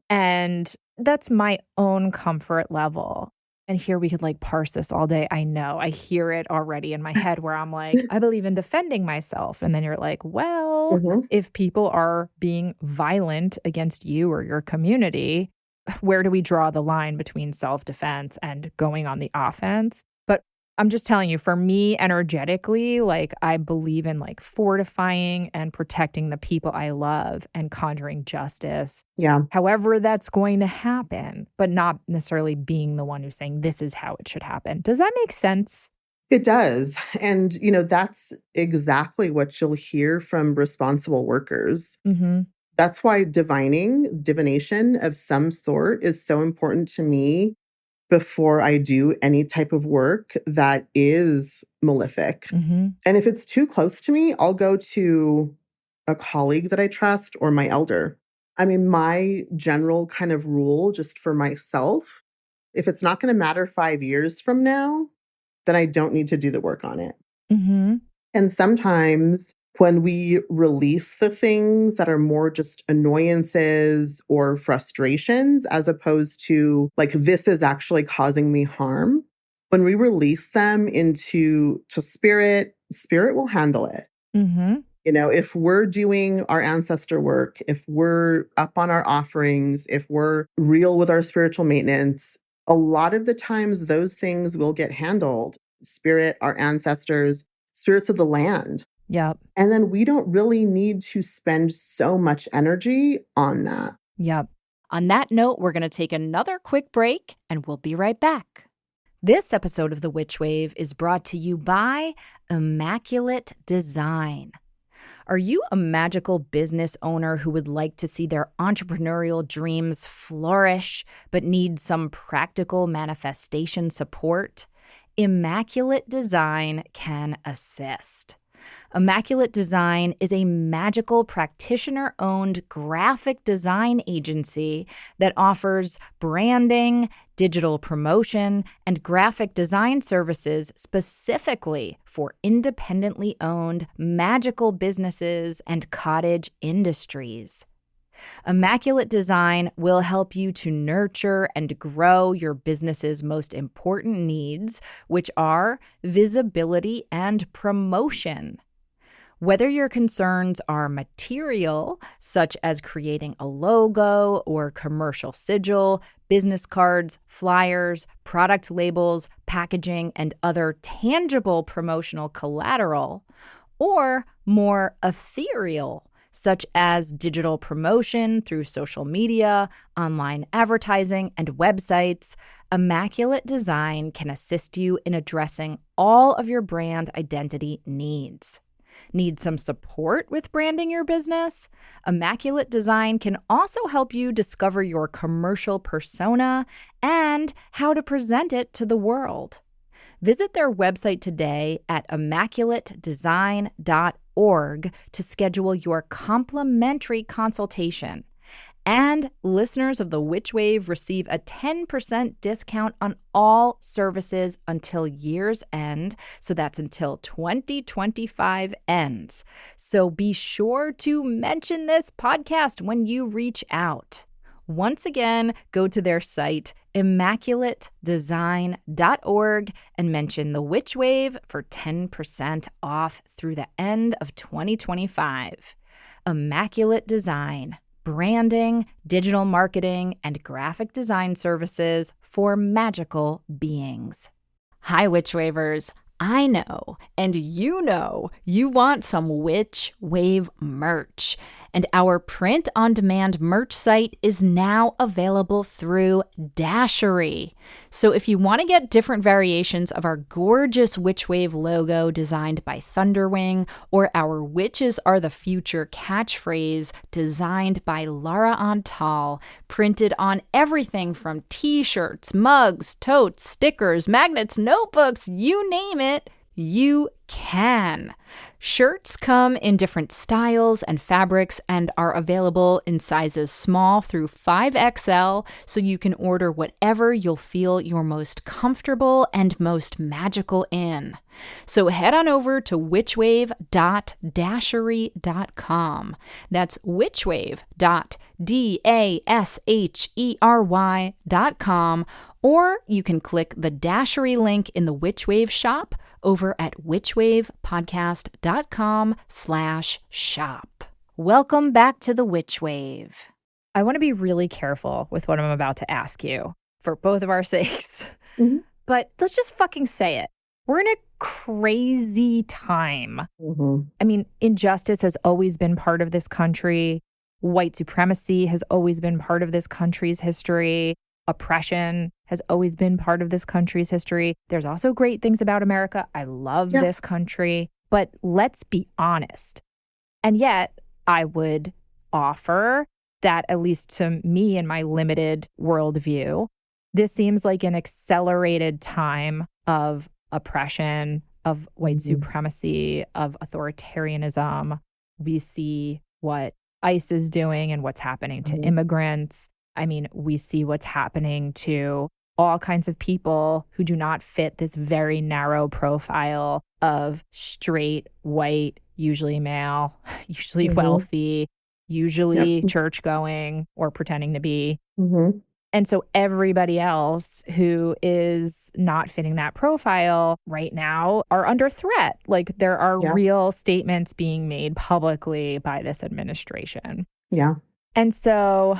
And that's my own comfort level. And here we could like parse this all day. I know. I hear it already in my head where I'm like, I believe in defending myself. And then you're like, well, if people are being violent against you or your community, where do we draw the line between self-defense and going on the offense? But I'm just telling you, for me, energetically, like I believe in like fortifying and protecting the people I love and conjuring justice. Yeah. However that's going to happen, but not necessarily being the one who's saying this is how it should happen. Does that make sense? It does. And, that's exactly what you'll hear from responsible workers. That's why divination of some sort is so important to me before I do any type of work that is malefic. And if it's too close to me, I'll go to a colleague that I trust or my elder. I mean, my general kind of rule just for myself, if it's not going to matter 5 years from now, then I don't need to do the work on it. And sometimes when we release the things that are more just annoyances or frustrations, as opposed to like, this is actually causing me harm, when we release them into spirit, spirit will handle it. If we're doing our ancestor work, if we're up on our offerings, if we're real with our spiritual maintenance, a lot of the times those things will get handled. Spirit, our ancestors, spirits of the land. Yep. And then we don't really need to spend so much energy on that. Yep. On that note, we're going to take another quick break and we'll be right back. This episode of The Witch Wave is brought to you by Immaculate Design. Are you a magical business owner who would like to see their entrepreneurial dreams flourish but need some practical manifestation support? Immaculate Design can assist. Immaculate Design is a magical practitioner-owned graphic design agency that offers branding, digital promotion, and graphic design services specifically for independently owned magical businesses and cottage industries. Immaculate Design will help you to nurture and grow your business's most important needs, which are visibility and promotion. Whether your concerns are material, such as creating a logo or commercial sigil, business cards, flyers, product labels, packaging, and other tangible promotional collateral, or more ethereal, such as digital promotion through social media, online advertising, and websites, Immaculate Design can assist you in addressing all of your brand identity needs. Need some support with branding your business? Immaculate Design can also help you discover your commercial persona and how to present it to the world. Visit their website today at immaculatedesign.org to schedule your complimentary consultation. And listeners of The Witch Wave receive a 10% discount on all services until year's end. So that's until 2025 ends. So be sure to mention this podcast when you reach out. Once again, go to their site, immaculatedesign.org, and mention The Witch Wave for 10% off through the end of 2025. Immaculate Design. Branding, digital marketing, and graphic design services for magical beings. Hi, Witch Wavers. I know, and you want some Witch Wave merch. And our print-on-demand merch site is now available through Dashery. So if you want to get different variations of our gorgeous Witch Wave logo designed by Thunderwing, or our Witches Are the Future catchphrase designed by Lara Antal, printed on everything from t-shirts, mugs, totes, stickers, magnets, notebooks, you name it, you can. Shirts come in different styles and fabrics and are available in sizes small through 5XL, so you can order whatever you'll feel you're most comfortable and most magical in. So head on over to witchwave.dashery.com. That's witchwave.dashery.com, or you can click the Dashery link in the Witch Wave shop over at witchwavepodcast.com/shop. Welcome back to the Witch Wave. I want to be really careful with what I'm about to ask you for both of our sakes. Mm-hmm. But let's just fucking say it. We're in a crazy time. Mm-hmm. I mean, injustice has always been part of this country. White supremacy has always been part of this country's history. Oppression has always been part of this country's history. There's also great things about America. I love this country. But let's be honest. And yet, I would offer that, at least to me in my limited worldview, this seems like an accelerated time of oppression, of white supremacy, of authoritarianism. We see what ICE is doing and what's happening to immigrants. I mean, we see what's happening to all kinds of people who do not fit this very narrow profile of straight, white, usually male, usually wealthy, usually church-going or pretending to be. And so everybody else who is not fitting that profile right now are under threat. Like, there are real statements being made publicly by this administration. Yeah. And so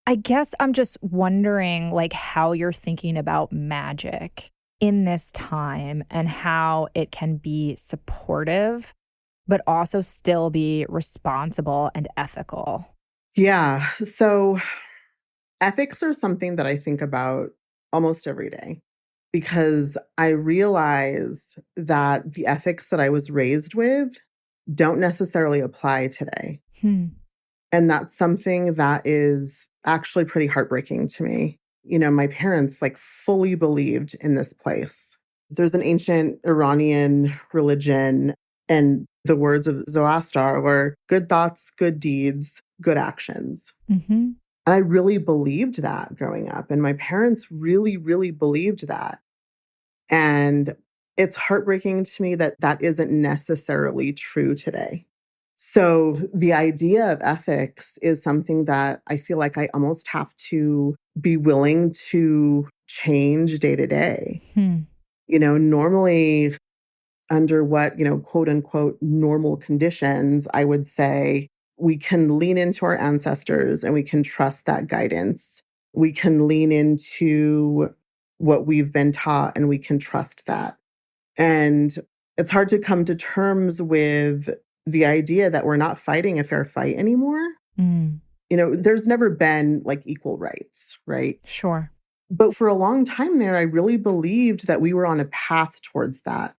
I guess I'm just wondering, like, how you're thinking about magic in this time and how it can be supportive but also still be responsible and ethical. Yeah. So ethics are something that I think about almost every day because I realize that the ethics that I was raised with don't necessarily apply today. Hmm. And that's something that is actually pretty heartbreaking to me. My parents like fully believed in this place. There's an ancient Iranian religion, and the words of Zoroaster were good thoughts, good deeds, good actions. Mm-hmm. And I really believed that growing up. And my parents really, really believed that. And it's heartbreaking to me that that isn't necessarily true today. So the idea of ethics is something that I feel like I almost have to be willing to change day to day. Hmm. Normally under what, quote unquote, normal conditions, I would say we can lean into our ancestors and we can trust that guidance. We can lean into what we've been taught and we can trust that. And it's hard to come to terms with the idea that we're not fighting a fair fight anymore. Mm. There's never been like equal rights, right? Sure. But for a long time there, I really believed that we were on a path towards that.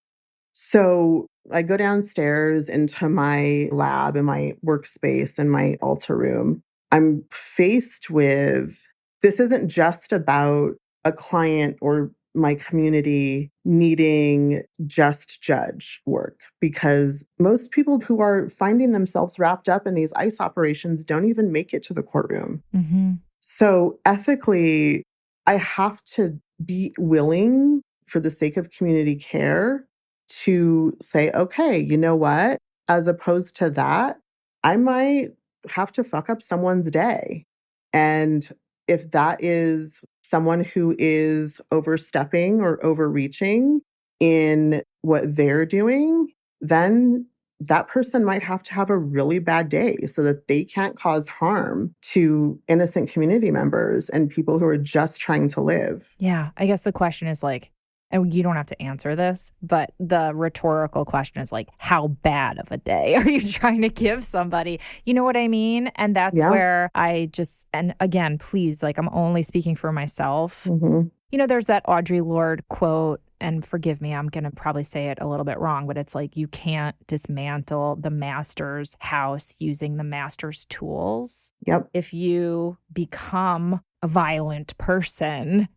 So I go downstairs into my lab and my workspace and my altar room. I'm faced with this isn't just about a client or my community needing just judge work, because most people who are finding themselves wrapped up in these ICE operations don't even make it to the courtroom. Mm-hmm. So ethically, I have to be willing, for the sake of community care, to say, okay, you know what? As opposed to that, I might have to fuck up someone's day. And if that is someone who is overstepping or overreaching in what they're doing, then that person might have to have a really bad day so that they can't cause harm to innocent community members and people who are just trying to live. Yeah. I guess the question is like, and you don't have to answer this, but the rhetorical question is like, how bad of a day are you trying to give somebody? You know what I mean? And that's Yeah. where and again, please, like, I'm only speaking for myself. Mm-hmm. There's that Audre Lorde quote, and forgive me, I'm going to probably say it a little bit wrong, but it's like, you can't dismantle the master's house using the master's tools. Yep. If you become a violent person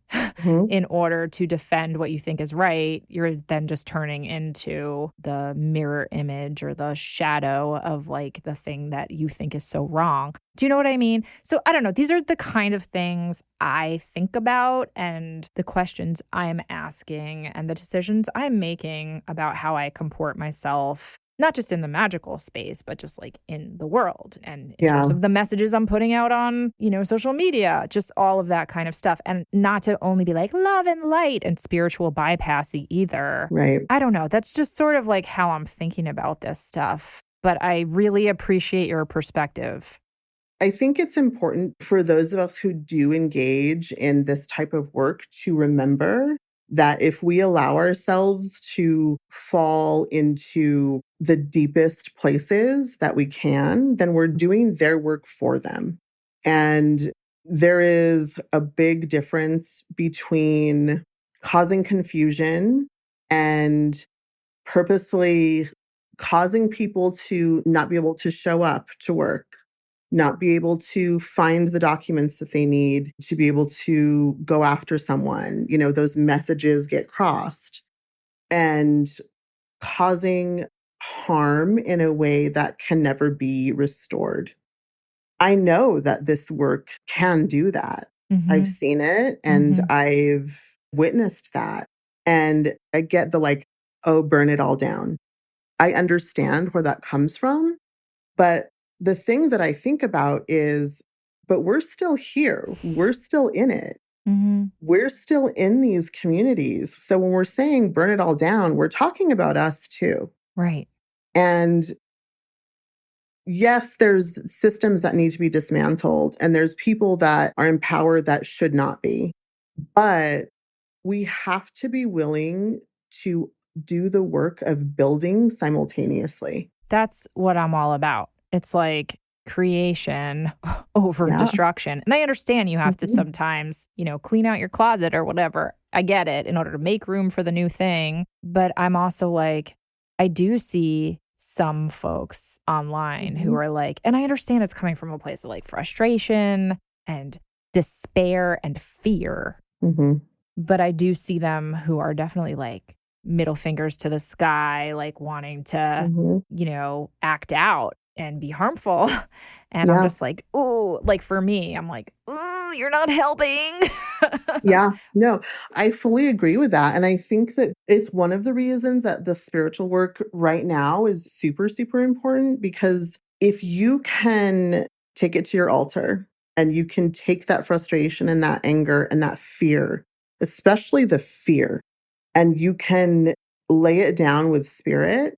in order to defend what you think is right, you're then just turning into the mirror image or the shadow of like the thing that you think is so wrong. Do you know what I mean? So I don't know. These are the kind of things I think about and the questions I'm asking and the decisions I'm making about how I comport myself, not just in the magical space, but just like in the world and in terms of the messages I'm putting out on, social media, just all of that kind of stuff. And not to only be like love and light and spiritual bypassy either. Right. I don't know. That's just sort of like how I'm thinking about this stuff. But I really appreciate your perspective. I think it's important for those of us who do engage in this type of work to remember that if we allow ourselves to fall into the deepest places that we can, then we're doing their work for them. And there is a big difference between causing confusion and purposely causing people to not be able to show up to work, not be able to find the documents that they need to be able to go after someone. Those messages get crossed and causing harm in a way that can never be restored. I know that this work can do that. Mm-hmm. I've seen it and I've witnessed that. And I get the like, oh, burn it all down. I understand where that comes from. But the thing that I think about is, but we're still here. We're still in it. Mm-hmm. We're still in these communities. So when we're saying burn it all down, we're talking about us too. Right. And yes, there's systems that need to be dismantled and there's people that are in power that should not be. But we have to be willing to do the work of building simultaneously. That's what I'm all about. It's like creation over destruction. And I understand you have to sometimes, clean out your closet or whatever. I get it, in order to make room for the new thing. But I'm also like, I do see some folks online who are like, and I understand it's coming from a place of like frustration and despair and fear. But I do see them who are definitely like middle fingers to the sky, like wanting to, act out and be harmful. And I'm just like, oh, like for me, I'm like, oh, you're not helping. Yeah, no, I fully agree with that. And I think that it's one of the reasons that the spiritual work right now is super, super important, because if you can take it to your altar and you can take that frustration and that anger and that fear, especially the fear, and you can lay it down with spirit,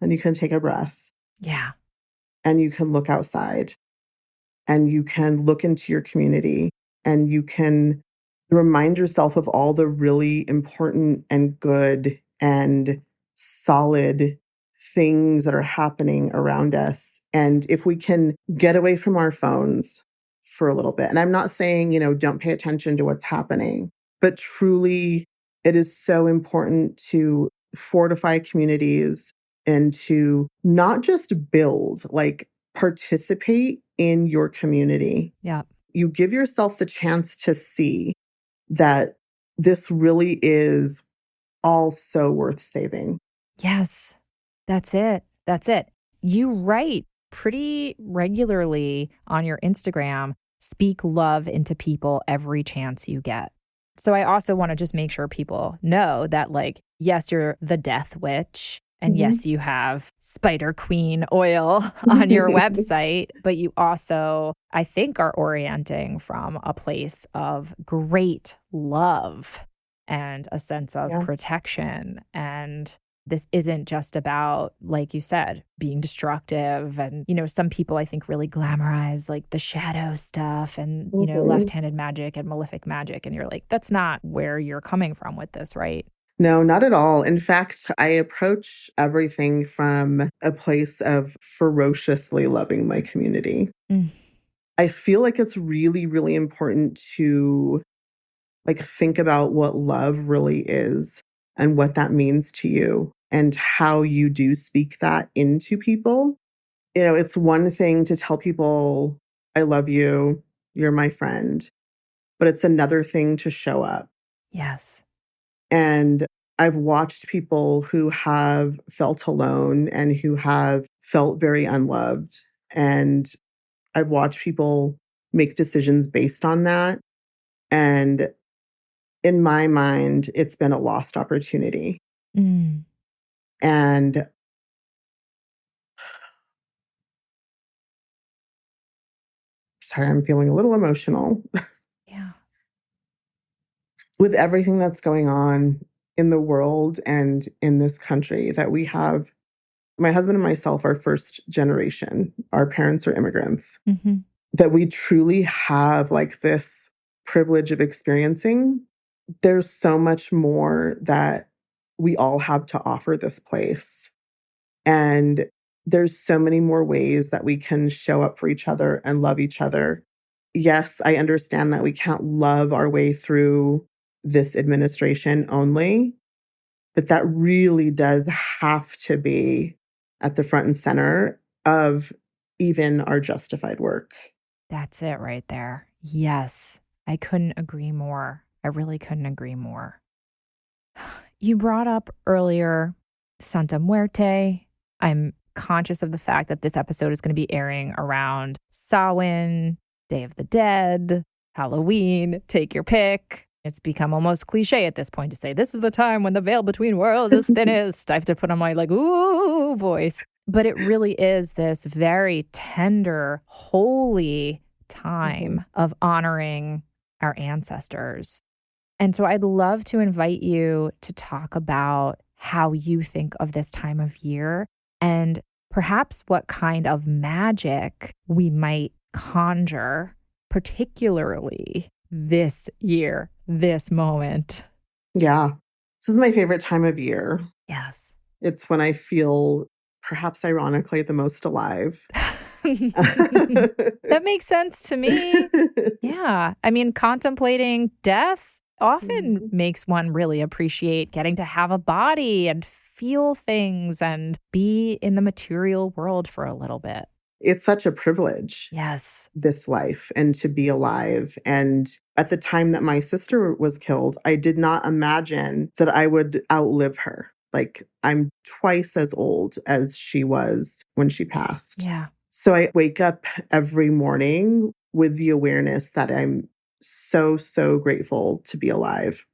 and you can take a breath. Yeah. And you can look outside and you can look into your community and you can remind yourself of all the really important and good and solid things that are happening around us. And if we can get away from our phones for a little bit, and I'm not saying, don't pay attention to what's happening, but truly it is so important to fortify communities and to not just build, like participate in your community. Yeah. You give yourself the chance to see that this really is all so worth saving. Yes, that's it. That's it. You write pretty regularly on your Instagram, speak love into people every chance you get. So I also want to just make sure people know that, like, yes, you're the death witch. And yes, you have Spider Queen oil on your website, but you also, I think, are orienting from a place of great love and a sense of protection. And this isn't just about, like you said, being destructive. And, some people I think really glamorize like the shadow stuff and, left-handed magic and malefic magic. And you're like, that's not where you're coming from with this, right? No, not at all. In fact, I approach everything from a place of ferociously loving my community. I feel like it's really, really important to think about what love really is and what that means to you and how you do speak that into people. It's one thing to tell people, I love you, you're my friend, but it's another thing to show up. Yes. And I've watched people who have felt alone and who have felt very unloved. And I've watched people make decisions based on that. And in my mind, it's been a lost opportunity. And sorry, I'm feeling a little emotional. Yeah. With everything that's going on in the world and in this country, that we have, my husband and myself are first generation. Our parents are immigrants. That we truly have this privilege of experiencing. There's so much more that we all have to offer this place. And there's so many more ways that we can show up for each other and love each other. Yes, I understand that we can't love our way through this administration only, but that really does have to be at the front and center of even our justified work. That's it right there. Yes, I couldn't agree more. I really couldn't agree more. You brought up earlier Santa Muerte. I'm conscious of the fact that this episode is going to be airing around Samhain, Day of the Dead, Halloween, take your pick. It's become almost cliche at this point to say, this is the time when the veil between worlds is thinnest. I have to put on my ooh voice. But it really is this very tender, holy time of honoring our ancestors. And so I'd love to invite you to talk about how you think of this time of year and perhaps what kind of magic we might conjure, particularly this year, this moment. Yeah. This is my favorite time of year. Yes. It's when I feel perhaps ironically, the most alive. That makes sense to me. Yeah. I mean, contemplating death often makes one really appreciate getting to have a body and feel things and be in the material world for a little bit. It's such a privilege, Yes. this life, and to be alive. And at the time that my sister was killed, I did not imagine that I would outlive her. Like, I'm twice as old as she was when she passed. Yeah. So I wake up every morning with the awareness that I'm so, so grateful to be alive.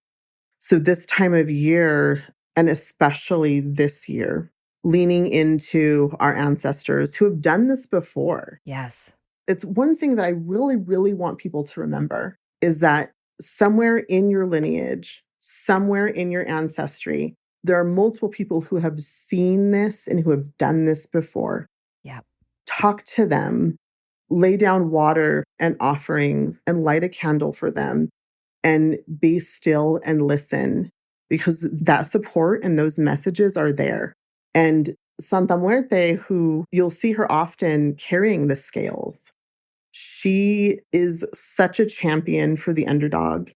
So this time of year, and especially this year, leaning into our ancestors who have done this before. Yes. It's one thing that I really, really want people to remember is that somewhere in your lineage, somewhere in your ancestry, there are multiple people who have seen this and who have done this before. Yeah. Talk to them, lay down water and offerings and light a candle for them and be still and listen because that support and those messages are there. And Santa Muerte, who you'll see her often carrying the scales, she is such a champion for the underdog.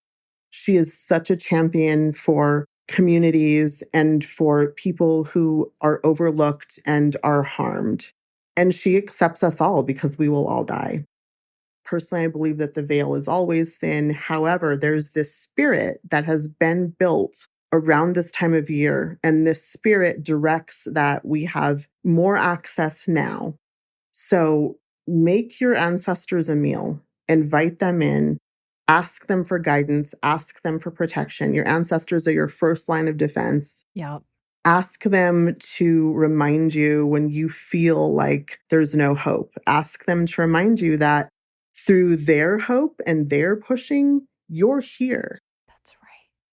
She is such a champion for communities and for people who are overlooked and are harmed. And she accepts us all because we will all die. Personally, I believe that the veil is always thin. However, there's this spirit that has been built around this time of year, and this spirit directs that we have more access now. So make your ancestors a meal, invite them in, ask them for guidance, ask them for protection. Your ancestors are your first line of defense. Yeah. Ask them to remind you when you feel like there's no hope. Ask them to remind you that through their hope and their pushing, you're here. That's right.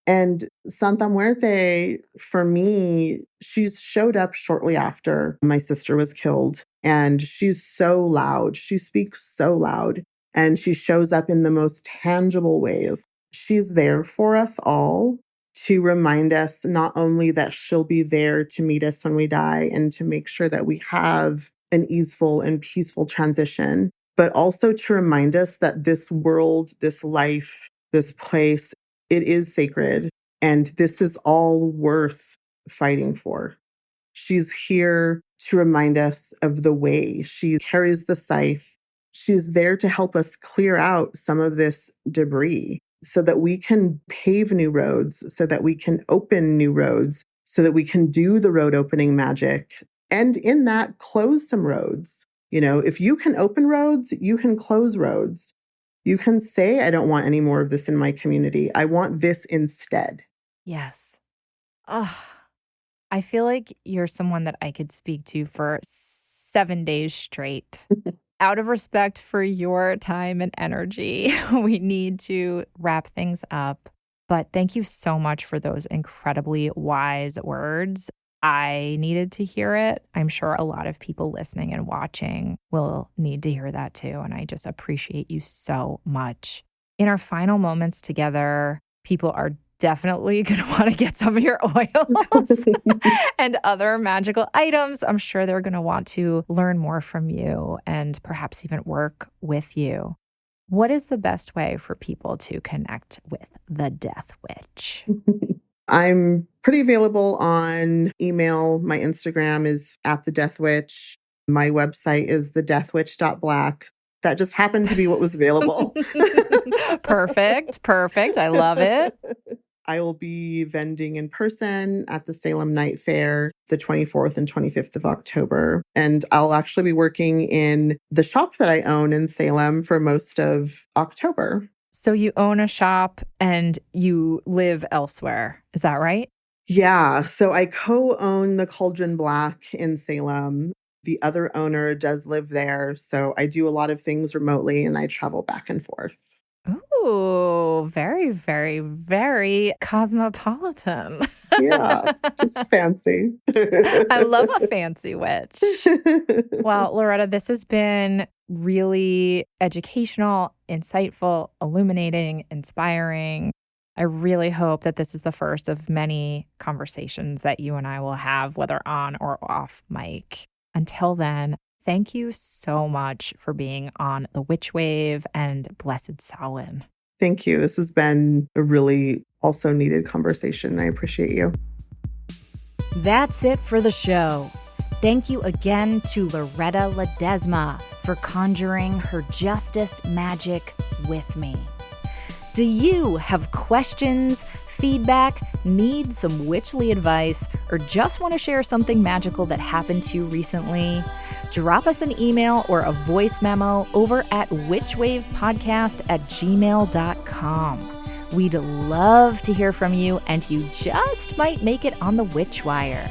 And Santa Muerte, for me, she's showed up shortly after my sister was killed. And she's so loud. She speaks so loud. And she shows up in the most tangible ways. She's there for us all to remind us not only that she'll be there to meet us when we die and to make sure that we have an easeful and peaceful transition, but also to remind us that this world, this life, this place, it is sacred, and this is all worth fighting for. She's here to remind us of the way. She carries the scythe. She's there to help us clear out some of this debris so that we can pave new roads, so that we can open new roads, so that we can do the road opening magic. And in that, close some roads. You know, if you can open roads, you can close roads. You can say, I don't want any more of this in my community. I want this instead. Yes. Oh, I feel like you're someone that I could speak to for 7 days straight. Out of respect for your time and energy, we need to wrap things up. But thank you so much for those incredibly wise words. I needed to hear it. I'm sure a lot of people listening and watching will need to hear that too. And I just appreciate you so much. In our final moments together, people are definitely going to want to get some of your oils and other magical items. I'm sure they're going to want to learn more from you and perhaps even work with you. What is the best way for people to connect with the Death Witch? I'm pretty available on email. My Instagram is @thedeathwitch. My website is thedeathwitch.black. That just happened to be what was available. Perfect. I love it. I will be vending in person at the Salem Night Fair the 24th and 25th of October. And I'll actually be working in the shop that I own in Salem for most of October. So you own a shop and you live elsewhere. Is that right? Yeah. So I co-own the Cauldron Black in Salem. The other owner does live there. So I do a lot of things remotely and I travel back and forth. Ooh, very, very, very cosmopolitan. Yeah, just fancy. I love a fancy witch. Well, Loretta, this has been really educational, insightful, illuminating, inspiring. I really hope that this is the first of many conversations that you and I will have, whether on or off mic. Until then, thank you so much for being on the Witch Wave and Blessed Samhain. Thank you. This has been a really also needed conversation. I appreciate you. That's it for the show. Thank you again to Loretta Ledesma for conjuring her justice magic with me. Do you have questions, feedback, need some witchly advice, or just want to share something magical that happened to you recently? Drop us an email or a voice memo over at witchwavepodcast@gmail.com. We'd love to hear from you, and you just might make it on the Witch Wire.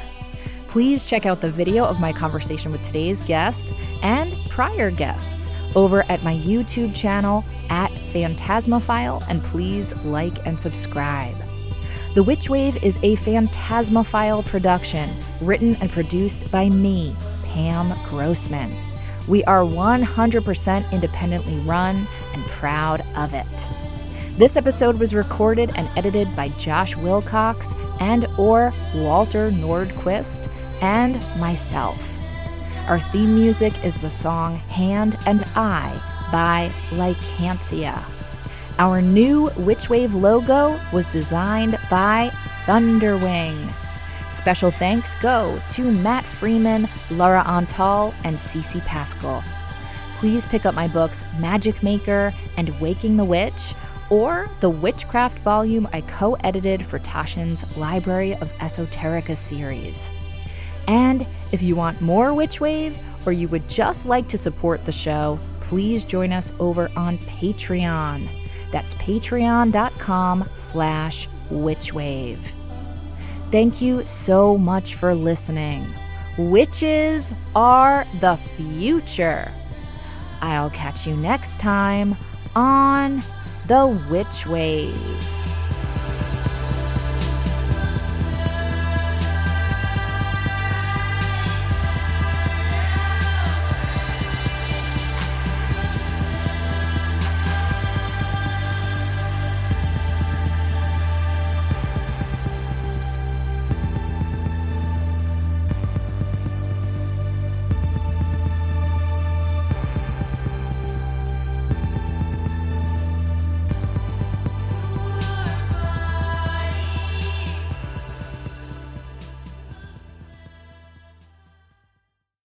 Please check out the video of my conversation with today's guest and prior guests over at my YouTube channel @Phantasmophile, and please like and subscribe. The Witch Wave is a Phantasmophile production, written and produced by me, Pam Grossman. We are 100% independently run and proud of it. This episode was recorded and edited by Josh Wilcox and/or Walter Nordquist and myself. Our theme music is the song Hand and I by Lycanthia. Our new Witch Wave logo was designed by Thunderwing. Special thanks go to Matt Freeman, Laura Antal, and Cece Pascal. Please pick up my books Magic Maker and Waking the Witch, or the Witchcraft volume I co-edited for Tashin's Library of Esoterica series. And if you want more Witch Wave, or you would just like to support the show, please join us over on Patreon. That's patreon.com/witchwave. Thank you so much for listening. Witches are the future. I'll catch you next time on the Witch Wave.